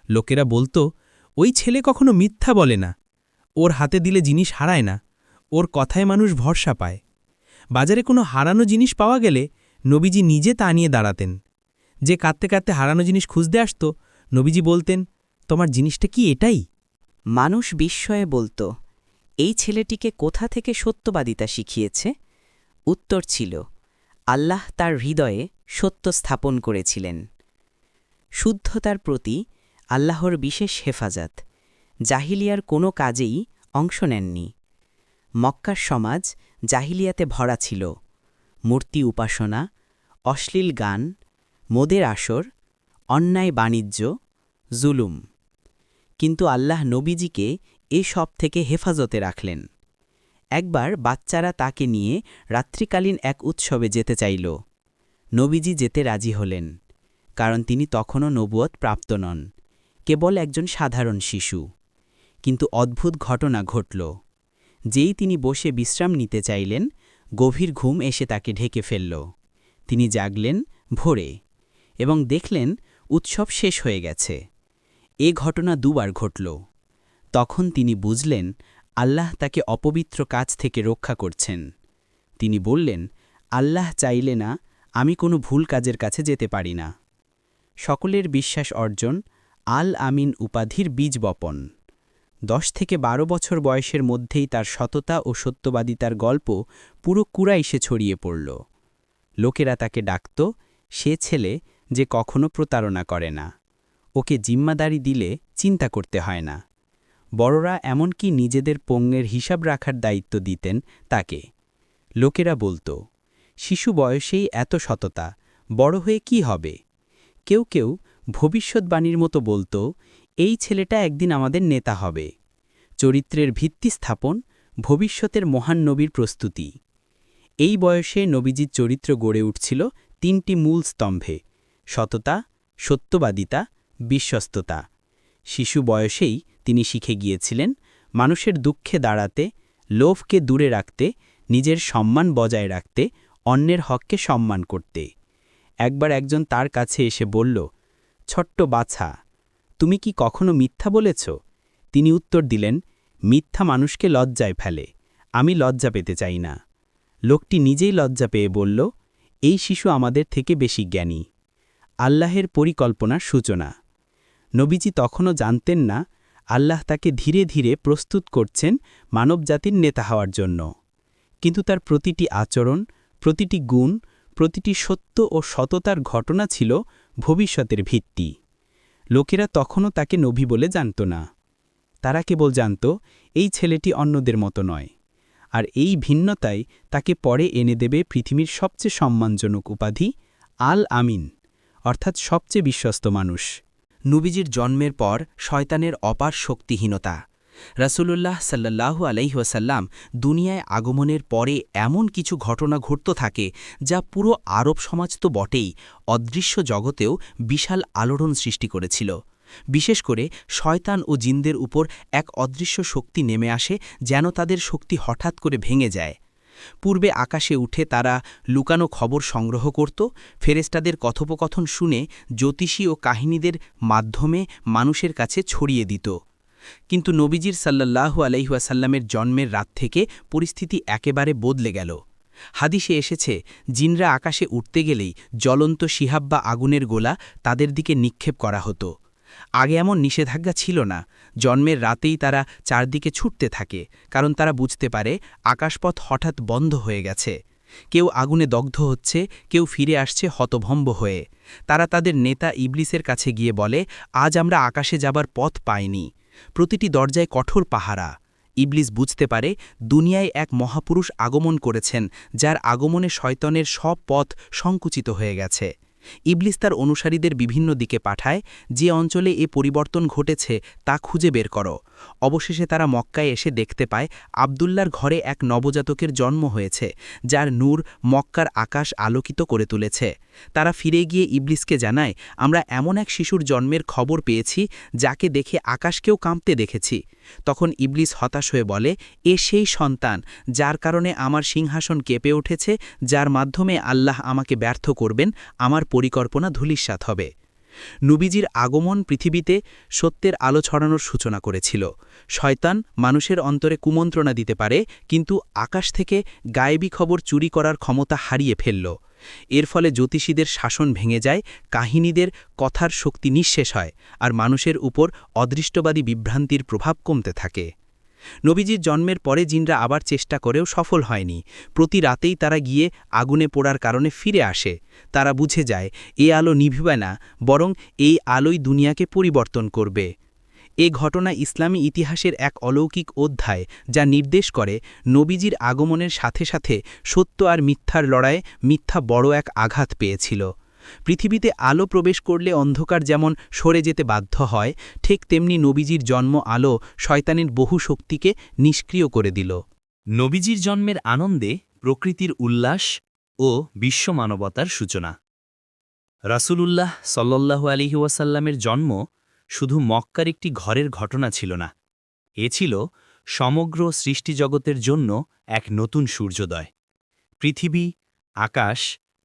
লোকেরা বলতো, ওই ছেলে কখনো মিথ্যা বলে না, ওর হাতে দিলে জিনিস হারায় না, ওর কথায় মানুষ ভরসা পায়। বাজারে কোনো হারানো জিনিস পাওয়া গেলে নবীজি নিজে তা নিয়ে দাঁড়াতেন। যে কাঁদতে কাঁদতে হারানো জিনিস খুঁজতে আসত, নবীজি বলতেন, তোমার জিনিসটা কি এটাই? মানুষ বিস্ময়ে বলত, এই ছেলেটিকে কোথা থেকে সত্যবাদিতা শিখিয়েছে? উত্তর ছিল, আল্লাহ তার হৃদয়ে সত্য স্থাপন করেছিলেন। শুদ্ধতার প্রতি আল্লাহর বিশেষ হেফাজত। জাহিলিয়ার কোনো কাজেই অংশ নেননি। মক্কার সমাজ জাহিলিয়াতে ভরা ছিল। মূর্তি উপাসনা, অশ্লীল গান, মদের আসর, অন্যায় বাণিজ্য, জুলুম। কিন্তু আল্লাহ নবীজিকে এসব থেকে হেফাজতে রাখলেন। একবার বাচ্চারা তাকে নিয়ে রাত্রিকালীন এক উৎসবে যেতে চাইল। নবীজি যেতে রাজি হলেন, কারণ তিনি তখনও নবুয়ত প্রাপ্ত নন, কেবল একজন সাধারণ শিশু। কিন্তু অদ্ভুত ঘটনা ঘটল। যেই তিনি বসে বিশ্রাম নিতে চাইলেন, গভীর ঘুম এসে তাকে ঢেকে ফেলল। তিনি জাগলেন ভোরে এবং দেখলেন উৎসব শেষ হয়ে গেছে। এ ঘটনা দুবার ঘটল। তখন তিনি বুঝলেন আল্লাহ তাকে অপবিত্র কাজ থেকে রক্ষা করছেন। তিনি বললেন, আল্লাহ চাইলে না আমি কোনো ভুল কাজের কাছে যেতে পারি না। সকলের বিশ্বাস অর্জন, আল আমিন উপাধির বীজ বপন। 10 থেকে 12 বছর বয়সের মধ্যেই তার সততা ও সত্যবাদিতার গল্প পুরো কুরাইশে ছড়িয়ে পড়ল। লোকেরা তাকে ডাকত, সে ছেলে যে কখনো প্রতারণা করে না, ওকে জিম্মাদারি দিলে চিন্তা করতে হয় না। বড়রা এমনকি নিজেদের পণ্যের হিসাব রাখার দায়িত্ব দিতেন তাকে। লোকেরা বলত, শিশু বয়সেই এত সততা, বড় হয়ে কি হবে? কেউ কেউ ভবিষ্যৎবাণীর মতো বলত, এই ছেলেটা একদিন আমাদের নেতা হবে। চরিত্রের ভিত্তি স্থাপন, ভবিষ্যতের মহান নবীর প্রস্তুতি। এই বয়সে নবীজির চরিত্র গড়ে উঠছিল 3টি মূল স্তম্ভে: সততা, সত্যবাদিতা, বিশ্বস্ততা। শিশু বয়সেই তিনি শিখে গিয়েছিলেন মানুষের দুঃখে দাঁড়াতে, লোভকে দূরে রাখতে, নিজের সম্মান বজায় রাখতে, অন্যের হককে সম্মান করতে। একবার একজন তার কাছে এসে বলল, ছোট্ট বাছা, তুমি কি কখনো মিথ্যা বলেছ? তিনি উত্তর দিলেন, মিথ্যা মানুষকে লজ্জায় ফেলে, আমি লজ্জা পেতে চাই না। লোকটি নিজেই লজ্জা পেয়ে বলল, এই শিশু আমাদের থেকে বেশি জ্ঞানী। আল্লাহের পরিকল্পনার সূচনা। নবীজি তখনও জানতেন না আল্লাহ তাকে ধীরে ধীরে প্রস্তুত করছেন মানবজাতির নেতা হওয়ার জন্য। কিন্তু তার প্রতিটি আচরণ, প্রতিটি গুণ, প্রতিটি সত্য ও সততার ঘটনা ছিল ভবিষ্যতের ভিত্তি। লোকেরা তখনও তাকে নবী বলে জানত না। তারা কেবল জানত এই ছেলেটি অন্যদের মতো নয়। আর এই ভিন্নতাই তাকে পরে এনে দেবে পৃথিবীর সবচেয়ে সম্মানজনক উপাধি আল আমিন, অর্থাৎ সবচেয়ে বিশ্বস্ত মানুষ। নবীজির জন্মের পর শয়তানের অপার শক্তিহীনতা। রাসূলুল্লাহ সাল্লাল্লাহু আলাইহি ওয়াসাল্লাম দুনিয়ায় আগমনের পরে এমন কিছু ঘটনা ঘটত থাকে যা পুরো আরব সমাজ তো বটেই, অদৃশ্য জগতেও বিশাল আলোড়ন সৃষ্টি করেছিল। বিশেষ করে শয়তান ও জিনদের উপর এক অদৃশ্য শক্তি নেমে আসে, যেন তাদের শক্তি হঠাৎ করে ভেঙে যায়। পূর্বে আকাশে উঠে তারা লুকানো খবর সংগ্রহ করত, ফেরেশতাদের কথোপকথন শুনে জ্যোতিষী ও কাহিনীদের মাধ্যমে মানুষের কাছে ছড়িয়ে দিত। কিন্তু নবীজির সাল্লাল্লাহু আলাইহি ওয়াসাল্লামের জন্মের রাত থেকে পরিস্থিতি একেবারে বদলে গেল। হাদিসে এসেছে, জিনরা আকাশে উঠতে গেলেই জ্বলন্ত শিহাব বা আগুনের গোলা তাদের দিকে নিক্ষেপ করা হতো। আগে এমন নিষেধাজ্ঞা ছিল না, জন্মের রাতেই তারা চারদিকে ছুটতে থাকে, কারণ তারা বুঝতে পারে আকাশপথ হঠাৎ বন্ধ হয়ে গেছে। কেউ আগুনে দগ্ধ হচ্ছে, কেউ ফিরে আসছে হতভম্ব হয়ে। তারা তাদের নেতা ইবলিসের কাছে গিয়ে বলে, আজ আমরা আকাশে যাবার পথ পাইনি। প্রতিটি দরজায় কঠোর পাহারা। ইবলিস বুঝতে পারে দুনিয়ায় এক মহাপুরুষ আগমন করেছেন, যার আগমনে শয়তানের সব পথ সংকুচিত হয়ে গেছে। ইবলিস তার অনুসারীদের বিভিন্ন দিকে পাঠায়, যে অঞ্চলে এ পরিবর্তন ঘটেছে তা খুঁজে বের করো। অবশেষে তারা মক্কায় এসে দেখতে পায় আবদুল্লার ঘরে এক নবজাতকের জন্ম হয়েছে, যার নূর মক্কার আকাশ আলোকিত করে তুলেছে। তারা ফিরে গিয়ে ইবলিসকে জানায়, আমরা এমন এক শিশুর জন্মের খবর পেয়েছি যাকে দেখে আকাশকেও কাঁপতে দেখেছি। তখন ইবলিস হতাশ হয়ে বলে, এ সেই সন্তান যার কারণে আমার সিংহাসন কেঁপে উঠেছে, যার মাধ্যমে আল্লাহ আমাকে ব্যর্থ করবেন, আমার পরিকল্পনা ধূলিসাৎ হবে। নবীজির আগমন পৃথিবীতে সত্যের আলো ছড়ানোর সূচনা করেছিল। শয়তান মানুষের অন্তরে কুমন্ত্রণা দিতে পারে, কিন্তু আকাশ থেকে গায়েবী খবর চুরি করার ক্ষমতা হারিয়ে ফেলল। এর ফলে জ্যোতিষীদের শাসন ভেঙে যায়, কাহিনীদের কথার শক্তি নিঃশেষ হয়, আর মানুষের উপর অদৃষ্টবাদী বিভ্রান্তির প্রভাব কমতে থাকে। নবীজির জন্মের পরে জিনরা আবার চেষ্টা করেও সফল হয়নি। প্রতি রাতেই তারা গিয়ে আগুনে পোড়ার কারণে ফিরে আসে। তারা বুঝে যায় এ আলো নিভিবে না, বরং এই আলোই দুনিয়াকে পরিবর্তন করবে। এ ঘটনা ইসলামী ইতিহাসের এক অলৌকিক অধ্যায়, যা নির্দেশ করে নবীজির আগমনের সাথে সাথে সত্য আর মিথ্যার লড়াইয়ে মিথ্যা বড় এক আঘাত পেয়েছিল। পৃথিবীতে আলো প্রবেশ করলে অন্ধকার যেমন সরে যেতে বাধ্য হয়, ঠিক তেমনি নবীজির জন্ম আলো শয়তানের বহু শক্তিকে নিষ্ক্রিয় করে দিল। নবীজির জন্মের আনন্দে প্রকৃতির উল্লাস ও বিশ্বমানবতার সূচনা। রাসূলুল্লাহ সাল্লাল্লাহু আলাইহি ওয়াসাল্লামের জন্ম শুধু মক্কার একটি ঘরের ঘটনা ছিল না, এ ছিল সমগ্র সৃষ্টিজগতের জন্য এক নতুন সূর্যোদয়। পৃথিবী, আকাশ,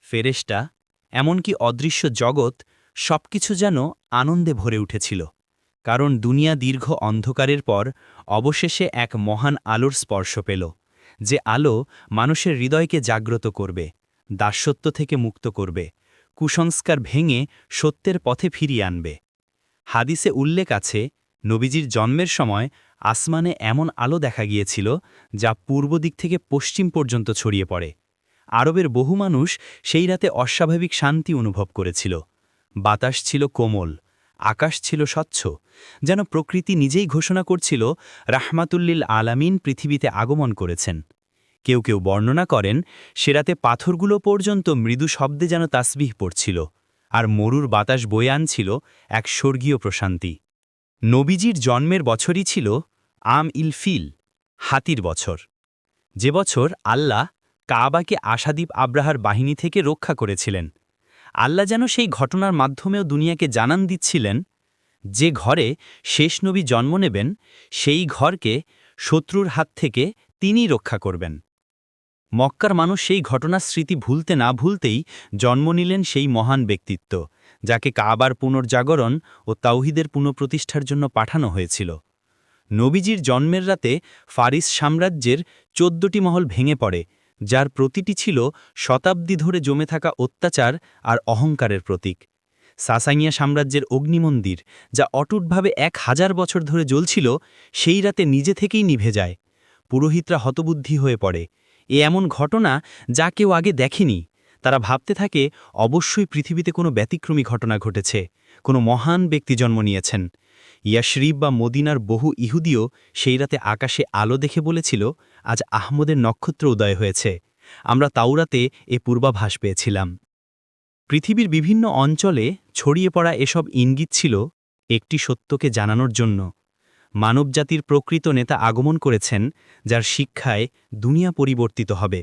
ফেরেশতা, এমনকি অদৃশ্য জগৎ সবকিছু যেন আনন্দে ভরে উঠেছিল, কারণ দুনিয়া দীর্ঘ অন্ধকারের পর অবশেষে এক মহান আলোর স্পর্শ পেল, যে আলো মানুষের হৃদয়কে জাগ্রত করবে, দাসত্ব থেকে মুক্ত করবে, কুসংস্কার ভেঙে সত্যের পথে ফিরিয়ে আনবে। হাদিসে উল্লেখ আছে, নবীজির জন্মের সময় আসমানে এমন আলো দেখা গিয়েছিল যা পূর্ব দিক থেকে পশ্চিম পর্যন্ত ছড়িয়ে পড়ে। আরবের বহু মানুষ সেই রাতে অস্বাভাবিক শান্তি অনুভব করেছিল। বাতাস ছিল কোমল, আকাশ ছিল স্বচ্ছ, যেন প্রকৃতি নিজেই ঘোষণা করছিল রাহমাতুল্লিল আলামিন পৃথিবীতে আগমন করেছেন। কেউ কেউ বর্ণনা করেন সে রাতে পাথরগুলো পর্যন্ত মৃদু শব্দে যেন তাসবিহ পড়ছিল, আর মরুর বাতাস বয়ে আনছিল এক স্বর্গীয় প্রশান্তি। নবীজির জন্মের বছরই ছিল ইল ফিল, হাতির বছর, যে বছর আল্লাহ কাবাকে আশাদীপ আব্রাহার বাহিনী থেকে রক্ষা করেছিলেন। আল্লাহ যেন সেই ঘটনার মাধ্যমেও দুনিয়াকে জানান দিচ্ছিলেন, যে ঘরে শেষ নবী জন্ম নেবেন সেই ঘরকে শত্রুর হাত থেকে তিনিই রক্ষা করবেন। মক্কার মানুষ সেই ঘটনার স্মৃতি ভুলতে না ভুলতেই জন্ম নিলেন সেই মহান ব্যক্তিত্ব, যাকে কাবার পুনর্জাগরণ ও তাওহীদের পুনঃপ্রতিষ্ঠার জন্য পাঠানো হয়েছিল। নবীজির জন্মের রাতে ফারিস সাম্রাজ্যের ১৪টি মহল ভেঙে পড়ে, যার প্রতিটি ছিল শতাব্দী ধরে জমে থাকা অত্যাচার আর অহংকারের প্রতীক। সাসাইনিয়া সাম্রাজ্যের অগ্নিমন্দির, যা অটুটভাবে ১০০০ বছর ধরে জ্বলছিল, সেই রাতে নিজে থেকেই নিভে যায়। পুরোহিতরা হতবুদ্ধি হয়ে পড়ে। এমন ঘটনা যা কেউ আগে দেখেনি। তারা ভাবতে থাকে অবশ্যই পৃথিবীতে কোনো ব্যতিক্রমী ঘটনা ঘটেছে, কোনো মহান ব্যক্তি জন্ম নিয়েছেন। ইয়াশরিব বা মদিনার বহু ইহুদিও সেই রাতে আকাশে আলো দেখে বলেছিল, আজ আহমদের নক্ষত্র উদয় হয়েছে। আমরা তাওরাতে এ পূর্বাভাস পেয়েছিলাম। পৃথিবীর বিভিন্ন অঞ্চলে ছড়িয়ে পড়া এসব ইঙ্গিত ছিল একটি সত্যকে জানানোর জন্য। মানবজাতির প্রকৃত নেতা আগমন করেছেন, যার শিক্ষায় দুনিয়া পরিবর্তিত হবে।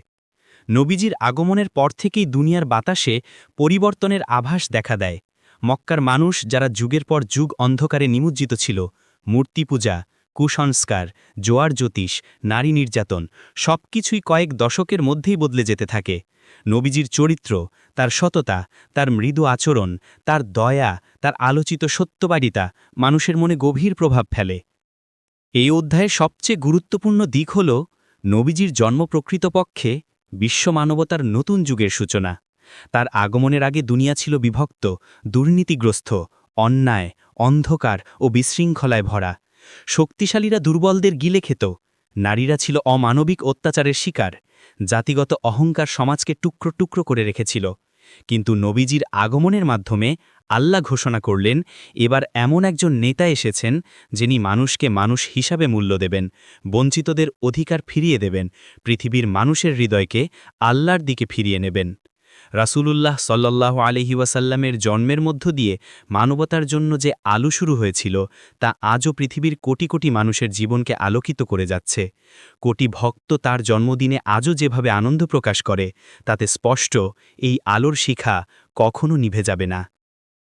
নবীজির আগমনের পর থেকেই দুনিয়ার বাতাসে পরিবর্তনের আভাস দেখা দেয়। মক্কার মানুষ, যারা যুগের পর যুগ অন্ধকারে নিমজ্জিত ছিল, মূর্তি পূজা, কুসংস্কার, জোয়ার জ্যোতিষ, নারী নির্যাতন, সবকিছুই কয়েক দশকের মধ্যেই বদলে যেতে থাকে। নবীজির চরিত্র, তার সততা, তার মৃদু আচরণ, তার দয়া, তার আলোচিত সত্যবাদিতা মানুষের মনে গভীর প্রভাব ফেলে। এই অধ্যায়ের সবচেয়ে গুরুত্বপূর্ণ দিক হল নবীজির জন্ম প্রকৃতপক্ষে বিশ্ব মানবতার নতুন যুগের সূচনা। তার আগমনের আগে দুনিয়া ছিল বিভক্ত, দুর্নীতিগ্রস্ত, অন্যায়, অন্ধকার ও বিশৃঙ্খলায় ভরা। শক্তিশালীরা দুর্বলদের গিলে খেত, নারীরা ছিল অমানবিক অত্যাচারের শিকার, জাতিগত অহংকার সমাজকে টুকরো টুকরো করে রেখেছিল। কিন্তু নবীজির আগমনের মাধ্যমে আল্লাহ ঘোষণা করলেন, এবার এমন একজন নেতা এসেছেন যিনি মানুষকে মানুষ হিসাবে মূল্য দেবেন, বঞ্চিতদের অধিকার ফিরিয়ে দেবেন, পৃথিবীর মানুষের হৃদয়কে আল্লাহর দিকে ফিরিয়ে নেবেন। রাসূলুল্লাহ সাল্লাল্লাহু আলাইহি ওয়াসাল্লামের জন্মের মধ্য দিয়ে মানবতার জন্য যে আলো শুরু হয়েছিল, তা আজও পৃথিবীর কোটি কোটি মানুষের জীবনকে আলোকিত করে যাচ্ছে। কোটি ভক্ত তার জন্মদিনে আজও যেভাবে আনন্দ প্রকাশ করে, তাতে স্পষ্ট এই আলোর শিখা কখনো নিভে যাবে না।